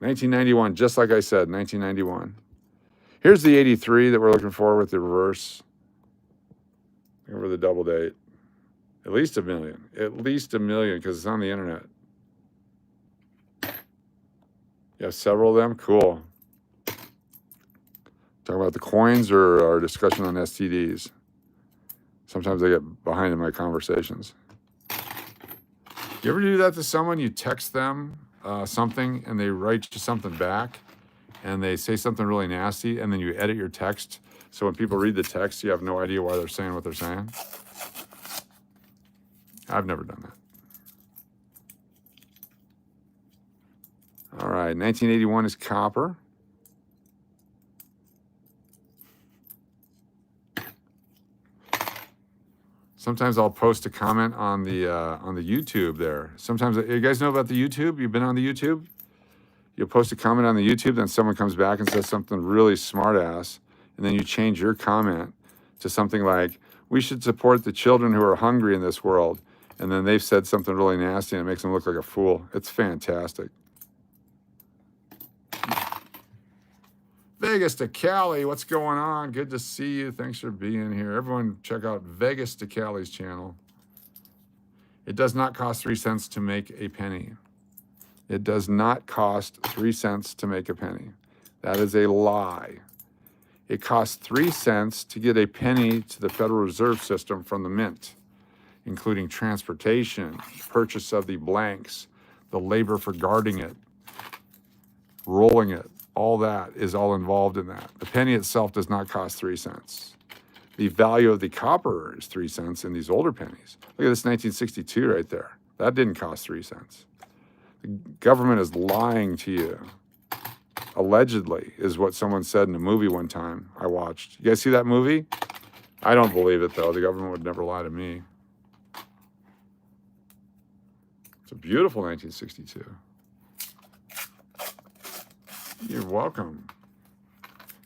1991, just like I said, 1991. Here's the 83 that we're looking for with the reverse. Over the double date. At least 1 million. At least 1 million, because it's on the internet. You have several of them? Cool. Talk about the coins or our discussion on STDs. Sometimes I get behind in my conversations. You ever do that to someone? You text them something and they write you something back and they say something really nasty and then you edit your text. So when people read the text, you have no idea why they're saying what they're saying. I've never done that. All right, 1981 is copper. Sometimes I'll post a comment on the YouTube there. Sometimes, you guys know about the YouTube? You've been on the YouTube? You'll post a comment on the YouTube, then someone comes back and says something really smart-ass, and then you change your comment to something like, we should support the children who are hungry in this world. And then they've said something really nasty and it makes them look like a fool. It's fantastic. Vegas to Cali, what's going on? Good to see you. Thanks for being here. Everyone check out Vegas to Cali's channel. It does not cost 3 cents to make a penny. It does not cost 3 cents to make a penny. That is a lie. It costs 3 cents to get a penny to the Federal Reserve System from the mint, including transportation, purchase of the blanks, the labor for guarding it, rolling it. All that is all involved in that. The penny itself does not cost 3 cents. The value of the copper is 3 cents in these older pennies. Look at this 1962 right there. That didn't cost 3 cents. The government is lying to you. Allegedly, is what someone said in a movie one time I watched. You guys see that movie? I don't believe it, though. The government would never lie to me. It's a beautiful 1962. You're welcome.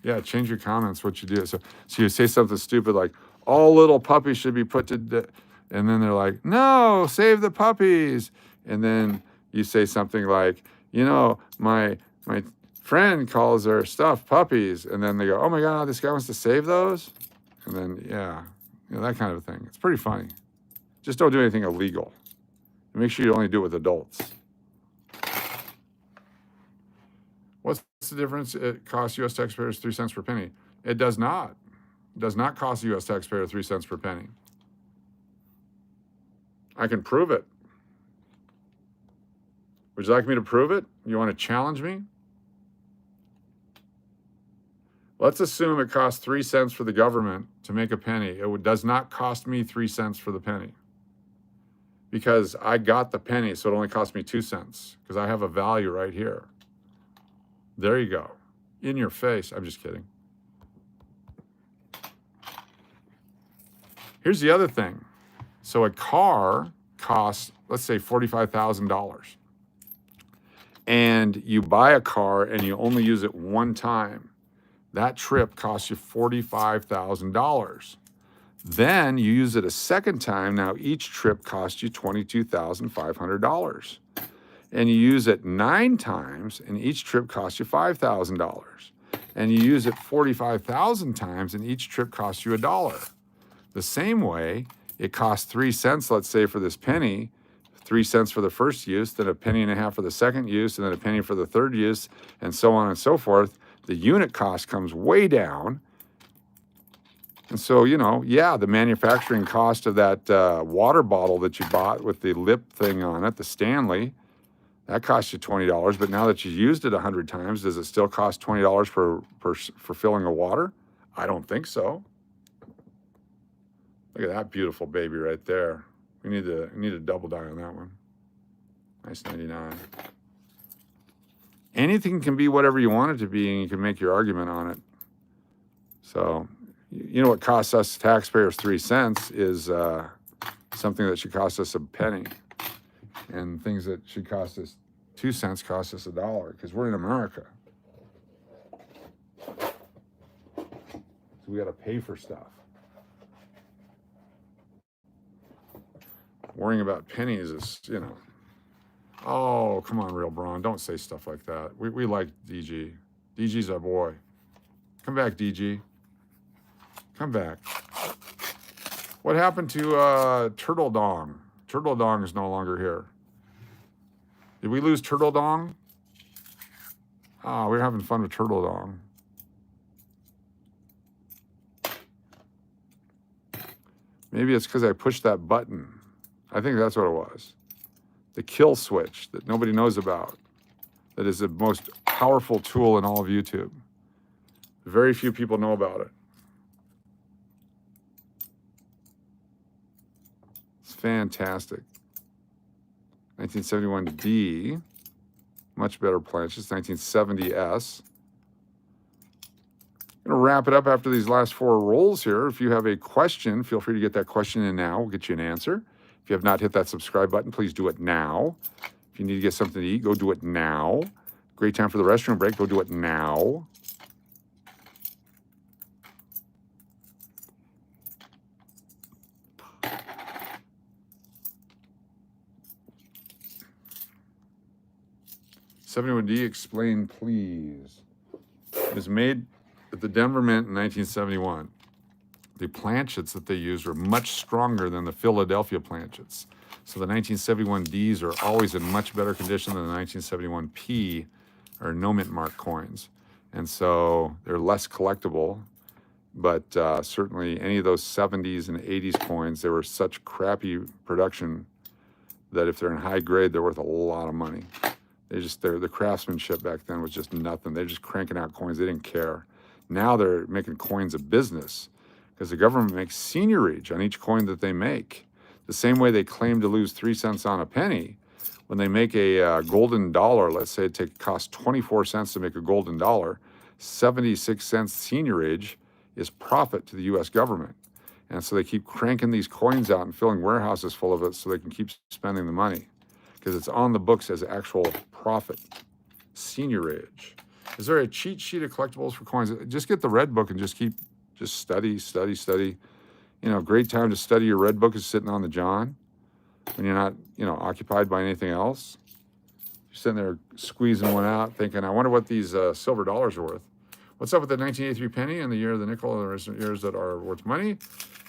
Yeah, change your comments, what you do. So you say something stupid like, all little puppies should be put to death. And then they're like, no, save the puppies. And then you say something like, you know, my friend calls their stuff puppies. And then they go, oh my God, this guy wants to save those? And then, yeah, you know, that kind of thing. It's pretty funny. Just don't do anything illegal. Make sure you only do it with adults. What's the difference? It costs U.S. taxpayers 3 cents per penny. It does not. It does not cost the U.S. taxpayer 3 cents per penny. I can prove it. Would you like me to prove it? You want to challenge me? Let's assume it costs 3 cents for the government to make a penny. It does not cost me 3 cents for the penny. because I got the penny, so it only cost me 2 cents because I have a value right here. There you go. In your face. I'm just kidding. Here's the other thing. So a car costs, let's say, $45,000. And you buy a car and you only use it one time. That trip costs you $45,000. Then you use it a second time. Now each trip costs you $22,500. And you use it 9 times, and each trip costs you $5,000. And you use it 45,000 times, and each trip costs you $1. The same way, it costs 3 cents, let's say, for this penny, 3 cents for the first use, then a penny and a half for the second use, and then a penny for the third use, and so on and so forth. The unit cost comes way down. And so, you know, yeah, the manufacturing cost of that water bottle that you bought with the lip thing on it, the Stanley, that cost you $20. But now that you used it 100 times, does it still cost $20 for filling a water? I don't think so. Look at that beautiful baby right there. We need to double die on that one. Nice 99. Anything can be whatever you want it to be, and you can make your argument on it. So, you know what costs us taxpayers 3 cents is something that should cost us a penny. And things that should cost us 2 cents cost us $1 because we're in America. So we got to pay for stuff. Worrying about pennies is, you know. Oh, come on, Real Braun. Don't say stuff like that. We like DG. DG's our boy. Come back, DG. Come back. What happened to Turtle Dong? Turtle Dong is no longer here. Did we lose Turtle Dong? Ah, we're having fun with Turtle Dong. Maybe it's because I pushed that button. I think that's what it was. The kill switch that nobody knows about. That is the most powerful tool in all of YouTube. Very few people know about it. It's fantastic. 1971D, much better planches. 1970S. I'm going to wrap it up after these last 4 rolls here. If you have a question, feel free to get that question in now. We'll get you an answer. If you have not hit that subscribe button, please do it now. If you need to get something to eat, go do it now. Great time for the restroom break, go do it now. $71D, explain please. It was made at the Denver Mint in 1971. The planchets that they used were much stronger than the Philadelphia planchets. So the 1971Ds are always in much better condition than the 1971P or no mint mark coins. And so they're less collectible, but certainly any of those 70s and 80s coins, they were such crappy production that if they're in high grade, they're worth a lot of money. The craftsmanship back then was just nothing. They're just cranking out coins. They didn't care. Now they're making coins a business because the government makes seigniorage on each coin that they make. The same way they claim to lose 3 cents on a penny, when they make a golden dollar, let's say it costs 24 cents to make a golden dollar, 76 cents seigniorage is profit to the U.S. government. And so they keep cranking these coins out and filling warehouses full of it so they can keep spending the money because it's on the books as actual profit, seigniorage. Is there a cheat sheet of collectibles for coins? Just get the red book and just study. You know, great time to study your red book is sitting on the John when you're not, you know, occupied by anything else. You're sitting there squeezing one out thinking, I wonder what these silver dollars are worth. What's up with the 1983 penny and the year of the nickel and the recent years that are worth money?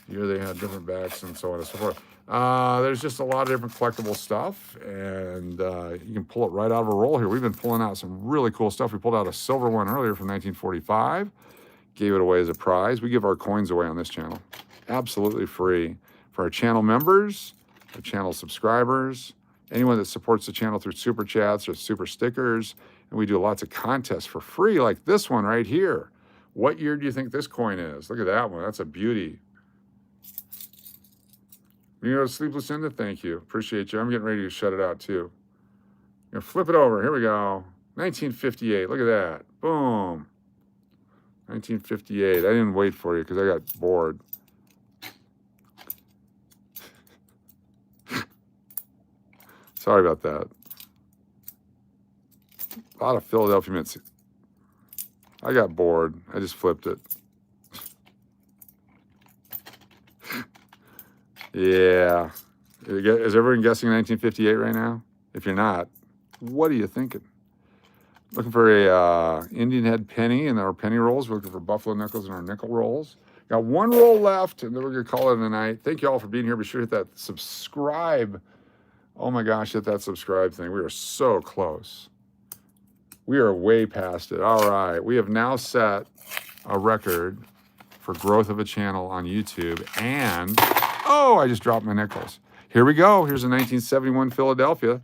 The year they had different backs and so on and so forth. There's just a lot of different collectible stuff, and you can pull it right out of a roll here. We've been pulling out some really cool stuff. We pulled out a silver one earlier from 1945, gave it away as a prize. We give our coins away on this channel, absolutely free. For our channel members, our channel subscribers, anyone that supports the channel through super chats or super stickers, and we do lots of contests for free, like this one right here. What year do you think this coin is? Look at that one. That's a beauty. You know, Sleepless Linda, thank you. Appreciate you. I'm getting ready to shut it out too. Gonna flip it over. Here we go. 1958. Look at that. Boom. 1958. I didn't wait for you because I got bored. Sorry about that. A lot of Philadelphia mints. I got bored. I just flipped it. Yeah. Is everyone guessing 1958 right now? If you're not, what are you thinking? Looking for a Indian head penny in our penny rolls. We're looking for buffalo nickels in our nickel rolls. Got one roll left, and then we're going to call it a night. Thank you all for being here. Be sure to hit that subscribe. Oh my gosh, hit that subscribe thing. We are so close. We are way past it. All right. We have now set a record for growth of a channel on YouTube. And, oh, I just dropped my nickels. Here we go. Here's a 1971 Philadelphia.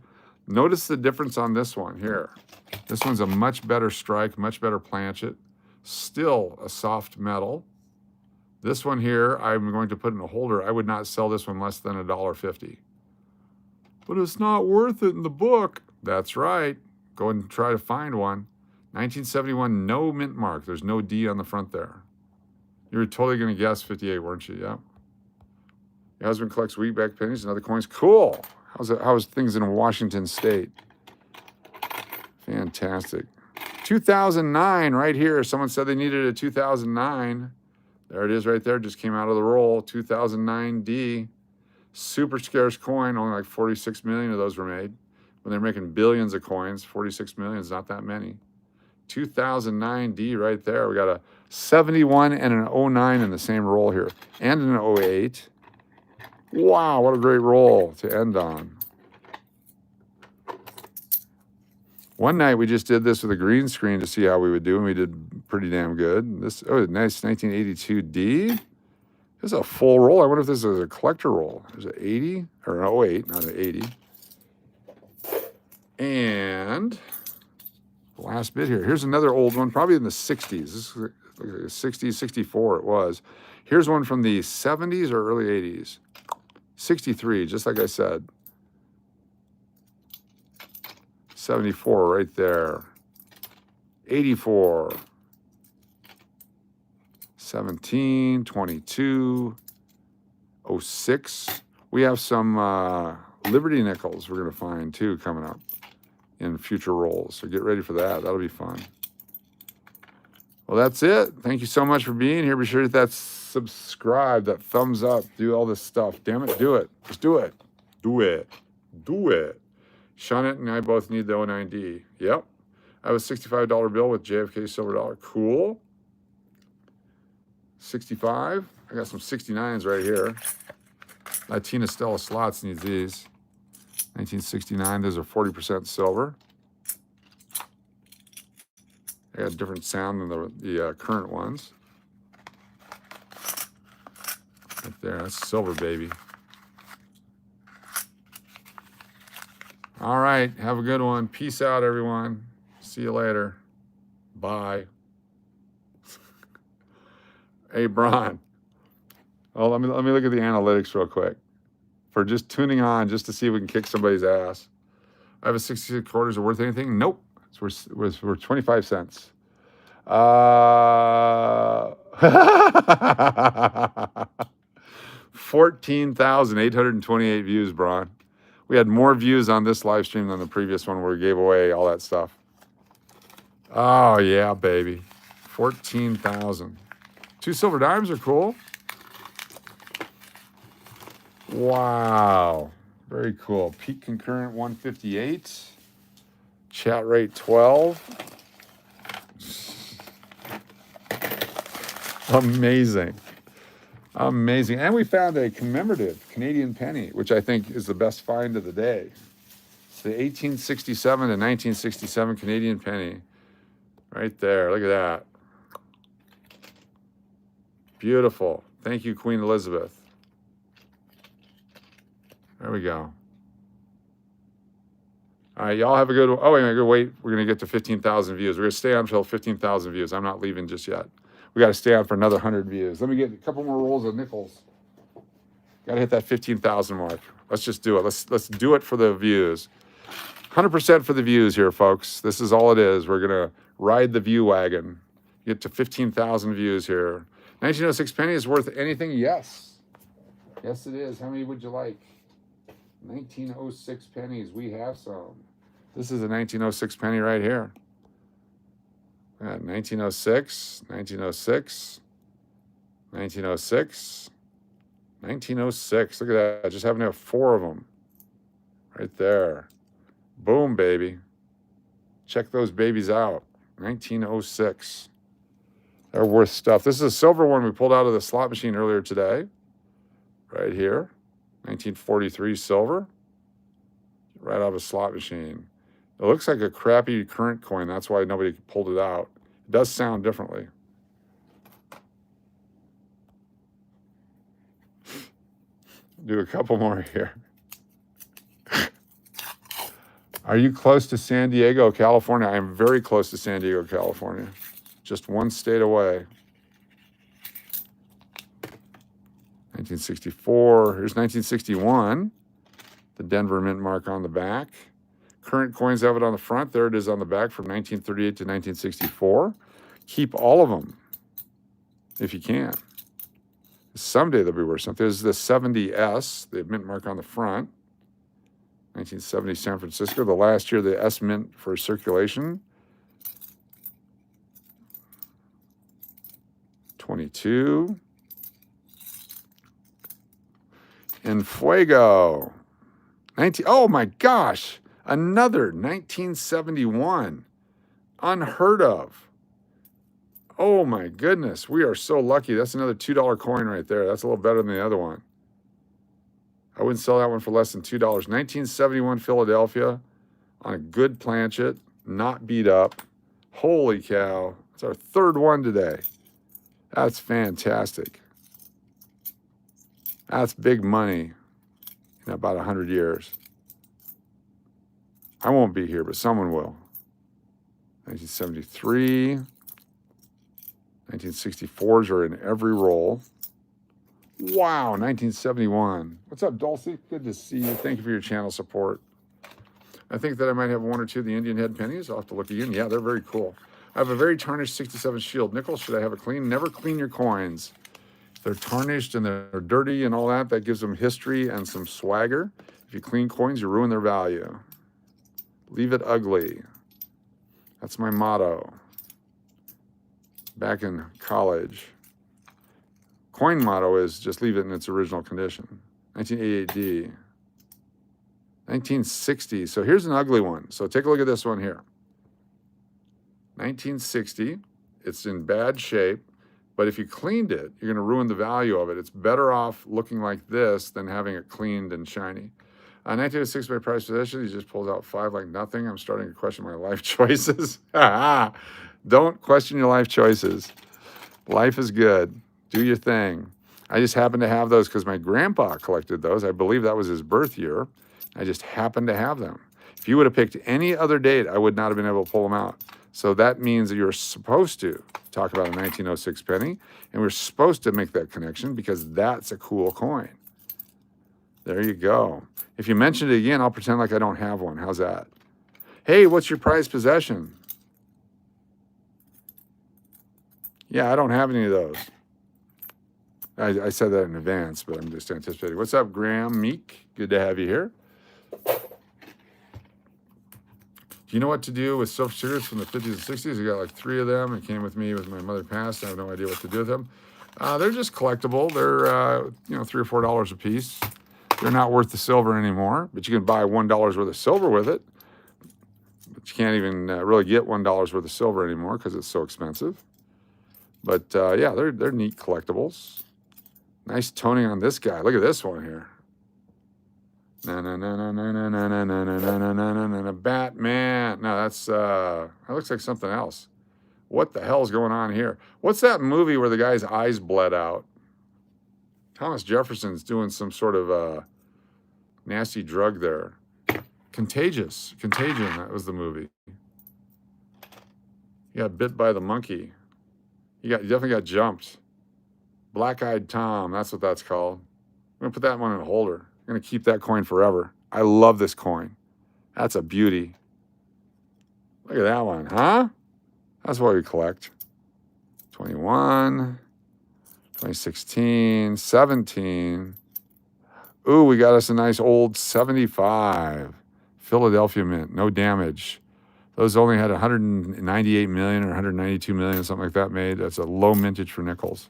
Notice the difference on this one here. This one's a much better strike, much better planchet. Still a soft metal. This one here, I'm going to put in a holder. I would not sell this one less than $1.50. But it's not worth it in the book. That's right. Go and try to find one. 1971, no mint mark. There's no D on the front there. You were totally going to guess 58, weren't you? Yeah. Your husband collects wheatback pennies and other coins. Cool. How's things in Washington State? Fantastic. 2009, right here. Someone said they needed a 2009. There it is right there. Just came out of the roll. 2009 D. Super scarce coin. Only like 46 million of those were made. When they're making billions of coins, 46 million is not that many. 2009 D right there. We got a 71 and an 09 in the same roll here. And an 08. Wow, what a great roll to end on. One night we just did this with a green screen to see how we would do, and we did pretty damn good. This, oh, nice 1982 D. This is a full roll. I wonder if this is a collector roll. There's an 80 or an 08, not an 80. And the last bit here. Here's another old one, probably in the 60s. This is like 60s, 64 it was. Here's one from the 70s or early 80s. 63, just like I said. 74 right there. 84. 17, 22, 06. We have some Liberty nickels we're going to find too coming up in future rolls. So get ready for that. That'll be fun. Well, that's it. Thank you so much for being here. Be sure to hit that subscribe, that thumbs up, do all this stuff. Damn it, do it. Just do it. Do it. Do it. Shunnet and I both need the 09D. Yep. I have a $65 bill with JFK silver dollar. Cool. 65. I got some 69s right here. Latina Stella Slots needs these. 1969. Those are 40% silver. They got a different sound than the current ones. Right there. That's silver, baby. All right. Have a good one. Peace out, everyone. See you later. Bye. Hey, Bron. Oh, let me look at the analytics real quick. For just tuning on, just to see if we can kick somebody's ass. I have a 66 quarters are worth anything? Nope. It's worth 25 cents. 14,828 views, Bron. We had more views on this live stream than the previous one where we gave away all that stuff. Oh, yeah, baby. 14,000. 2 silver dimes are cool. Wow. Very cool. Peak concurrent 158. Chat rate 12. Amazing. Amazing. And we found a commemorative Canadian penny, which I think is the best find of the day. It's the 1867 to 1967 Canadian penny. Right there. Look at that. Beautiful. Thank you, Queen Elizabeth. There we go. All right, y'all have a good one. Oh, wait. We're going to get to 15,000 views. We're going to stay on until 15,000 views. I'm not leaving just yet. We got to stay on for another 100 views. Let me get a couple more rolls of nickels. Got to hit that 15,000 mark. Let's just do it. Let's do it for the views. 100% for the views here, folks. This is all it is. We're going to ride the view wagon. Get to 15,000 views here. 1906 penny is worth anything? Yes. Yes, it is. How many would you like? 1906 pennies. We have some. This is a 1906 penny right here. 1906, 1906, 1906, 1906. Look at that. I just happen to have 4 of them. Right there. Boom, baby. Check those babies out. 1906. They're worth stuff. This is a silver one we pulled out of the slot machine earlier today. Right here. 1943 silver. Right out of a slot machine. It looks like a crappy current coin. That's why nobody pulled it out. It does sound differently. Do a couple more here. Are you close to San Diego, California? I am very close to San Diego, California. Just one state away. 1964. Here's 1961. The Denver Mint mark on the back. Current coins have it on the front. There it is on the back from 1938 to 1964. Keep all of them if you can. Someday they'll be worth something. There's the 70S, the mint mark on the front. 1970 San Francisco, the last year the S mint for circulation. 22. En Fuego. Oh my gosh. Another 1971. Unheard of. Oh my goodness. We are so lucky. That's another $2 coin right there. That's a little better than the other one. I wouldn't sell that one for less than $2. 1971 Philadelphia on a good planchet, not beat up. Holy cow. It's our 3rd one today. That's fantastic. That's big money in about 100 years. I won't be here, but someone will. 1973. 1964s are in every roll. Wow, 1971. What's up, Dulcie? Good to see you. Thank you for your channel support. I think that I might have 1 or 2 of the Indian head pennies. I'll have to look again. Yeah, they're very cool. I have a very tarnished 67 shield nickel. Should I have it clean? Never clean your coins. If they're tarnished and they're dirty and all that, that gives them history and some swagger. If you clean coins, you ruin their value. Leave it ugly. That's my motto. Back in college. Coin motto is just leave it in its original condition. 1988D. 1960. So here's an ugly one. So take a look at this one here. 1960. It's in bad shape, but if you cleaned it, you're going to ruin the value of it. It's better off looking like this than having it cleaned and shiny. 1906 by price possession. He just pulls out 5 like nothing. I'm starting to question my life choices. Don't question your life choices. Life is good. Do your thing. I just happen to have those because my grandpa collected those. I believe that was his birth year. I just happened to have them. If you would have picked any other date, I would not have been able to pull them out. So that means that you're supposed to talk about a 1906 penny, and we're supposed to make that connection because that's a cool coin. There you go. If you mention it again, I'll pretend like I don't have one. How's that? Hey, what's your prized possession? Yeah, I don't have any of those. I said that in advance, but I'm just anticipating. What's up, Graham Meek? Good to have you here. Do you know what to do with silver cigarettes from the 50s and 60s? I got like 3 of them. It came with me with my mother passed. I have no idea what to do with them. They're just collectible. They're $3 or $4 a piece. They're not worth the silver anymore, but you can buy $1 worth of silver with it. But you can't even really get $1 worth of silver anymore because it's so expensive. But yeah, they're neat collectibles. Nice toning on this guy. Look at this one here. Batman. No, that looks like something else. What the hell's going on here? What's that movie where the guy's eyes bled out? Thomas Jefferson's doing some sort of nasty drug there. Contagion, that was the movie. He got bit by the monkey. He definitely got jumped. Black-eyed Tom, that's what that's called. going to put that one in a holder. I'm going to keep that coin forever. I love this coin. That's a beauty. Look at that one, huh? That's what we collect. 21, 2016, 17. Ooh, we got us a nice old 75. Philadelphia Mint, no damage. Those only had 198 million or 192 million, something like that made. That's a low mintage for nickels.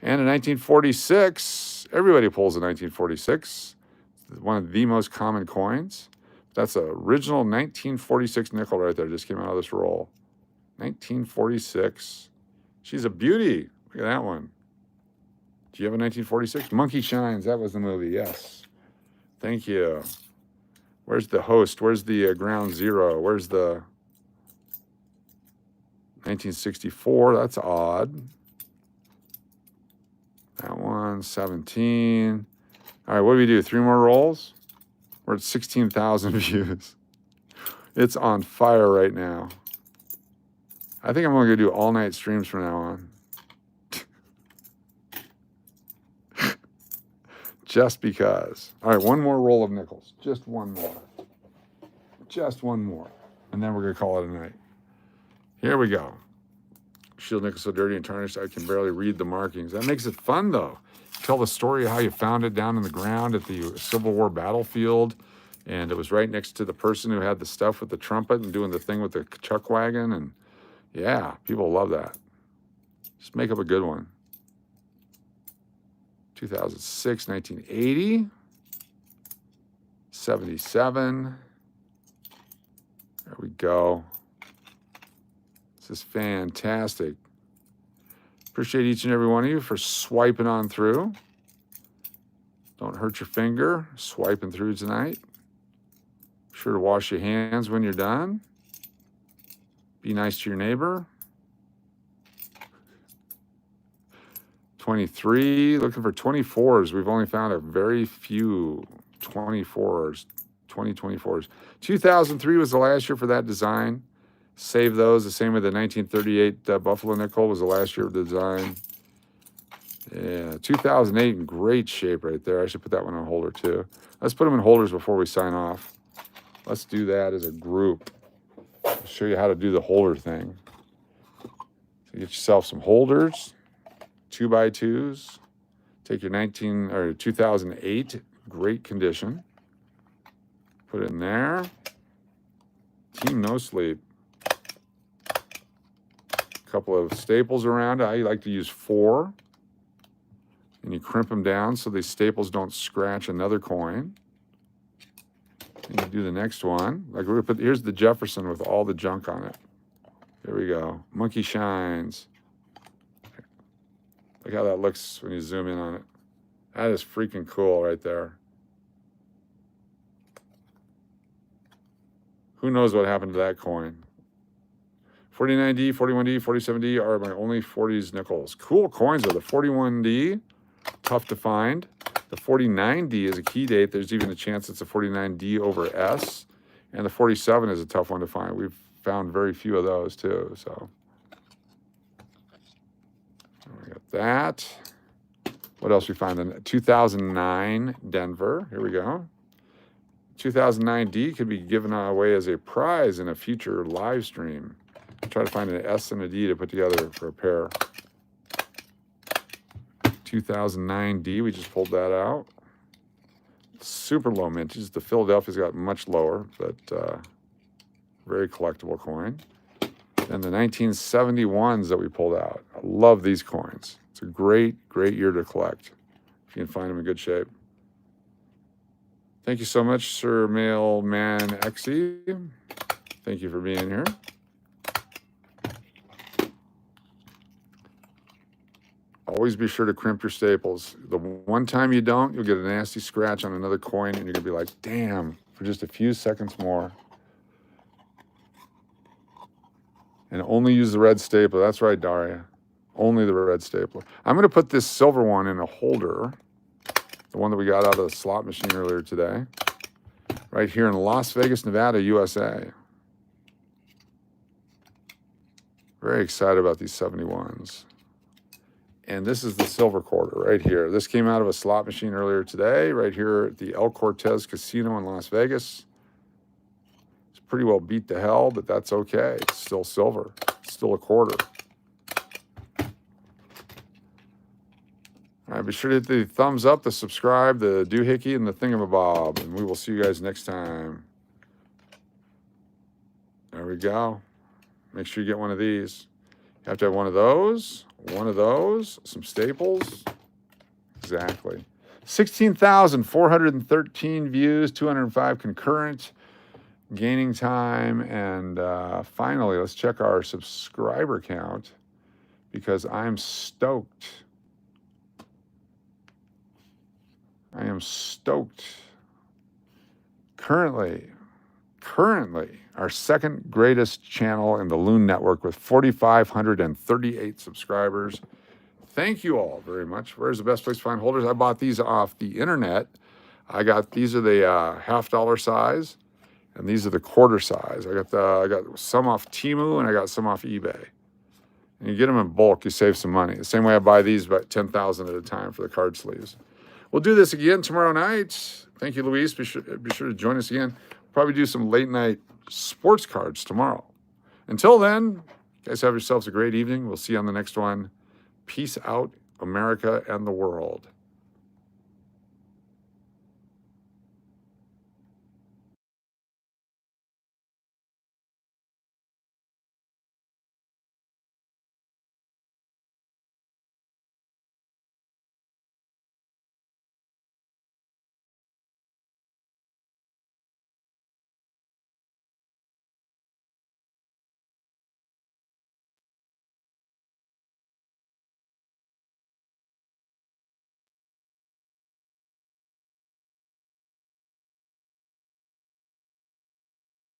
And in 1946, everybody pulls a 1946. One of the most common coins. That's an original 1946 nickel right there. Just came out of this roll. 1946. She's a beauty. Look at that one. Do you have a 1946? Monkey Shines. That was the movie. Yes. Thank you. Where's the host? Where's the ground zero? Where's the 1964? That's odd. That one, 17. All right, what do we do? 3 more rolls? We're at 16,000 views. It's on fire right now. I think I'm only going to do all-night streams from now on. Just because. All right, 1 more roll of nickels. Just 1 more. Just 1 more. And then we're going to call it a night. Here we go. Shield nickel so dirty and tarnished I can barely read the markings. That makes it fun, though. Tell the story of how you found it down in the ground at the Civil War battlefield. And it was right next to the person who had the stuff with the trumpet and doing the thing with the chuck wagon. And yeah, people love that. Just make up a good one. 2006, 1980, 77. There we go. This is fantastic. Appreciate each and every one of you for swiping on through. Don't hurt your finger swiping through tonight. Be sure to wash your hands when you're done. Be nice to your neighbor. 23, looking for 24s. We've only found a very few 24s, 2024s. 2003 was the last year for that design. Save those. The same with the 1938 Buffalo nickel was the last year of the design. Yeah, 2008 in great shape right there. I should put that one on holder too. Let's put them in holders before we sign off. Let's do that as a group. I'll show you how to do the holder thing. So get yourself some holders, 2x2s. Take your 2008, great condition. Put it in there. Team No Sleep. Couple of staples around. I like to use 4. And you crimp them down so these staples don't scratch another coin. And you do the next one. Like we're gonna put, here's the Jefferson with all the junk on it. There we go. Monkey Shines. Look how that looks when you zoom in on it. That is freaking cool right there. Who knows what happened to that coin? 49D, 41D, 47D are my only 40s nickels. Cool coins are the 41D, tough to find. The 49D is a key date. There's even a chance it's a 49D over S. And the 47 is a tough one to find. We've found very few of those too, so. We got that. What else we find? In 2009 Denver, here we go. 2009D could be given away as a prize in a future live stream. Try to find an S and a D to put together for a pair. 2009D, we just pulled that out. Super low mintage. The Philadelphia's got much lower, but very collectible coin. And the 1971s that we pulled out. I love these coins. It's a great, great year to collect if you can find them in good shape. Thank you so much, Sir Mailman Exy. Thank you for being here. Always be sure to crimp your staples. The one time you don't, you'll get a nasty scratch on another coin and you're gonna be like, damn, for just a few seconds more. And only use the red stapler. That's right, Daria. Only the red stapler. I'm gonna put this silver one in a holder, the one that we got out of the slot machine earlier today, right here in Las Vegas, Nevada, USA. Very excited about these 71s. And this is the silver quarter right here. This came out of a slot machine earlier today, right here at the El Cortez Casino in Las Vegas. It's pretty well beat to hell, but that's okay. It's still silver. It's still a quarter. All right, be sure to hit the thumbs up, the subscribe, the doohickey, and the thingamabob. And we will see you guys next time. There we go. Make sure you get one of these. You have to have one of those, some staples. Exactly. 16,413 views, 205 concurrent, gaining time. And finally, let's check our subscriber count because I'm stoked. I am stoked. Currently, our second greatest channel in the Loon Network with 4,538 subscribers. Thank you all very much. Where's the best place to find holders? I bought these off the internet. These are the $50 size, and these are the quarter size. I got some off Temu, and I got some off eBay. And you get them in bulk, you save some money. The same way I buy these about 10,000 at a time for the card sleeves. We'll do this again tomorrow night. Thank you, Luis. Be sure to join us again. Probably do some late night sports cards tomorrow. Until then, guys, have yourselves a great evening. We'll see you on the next one. Peace out, America and the world.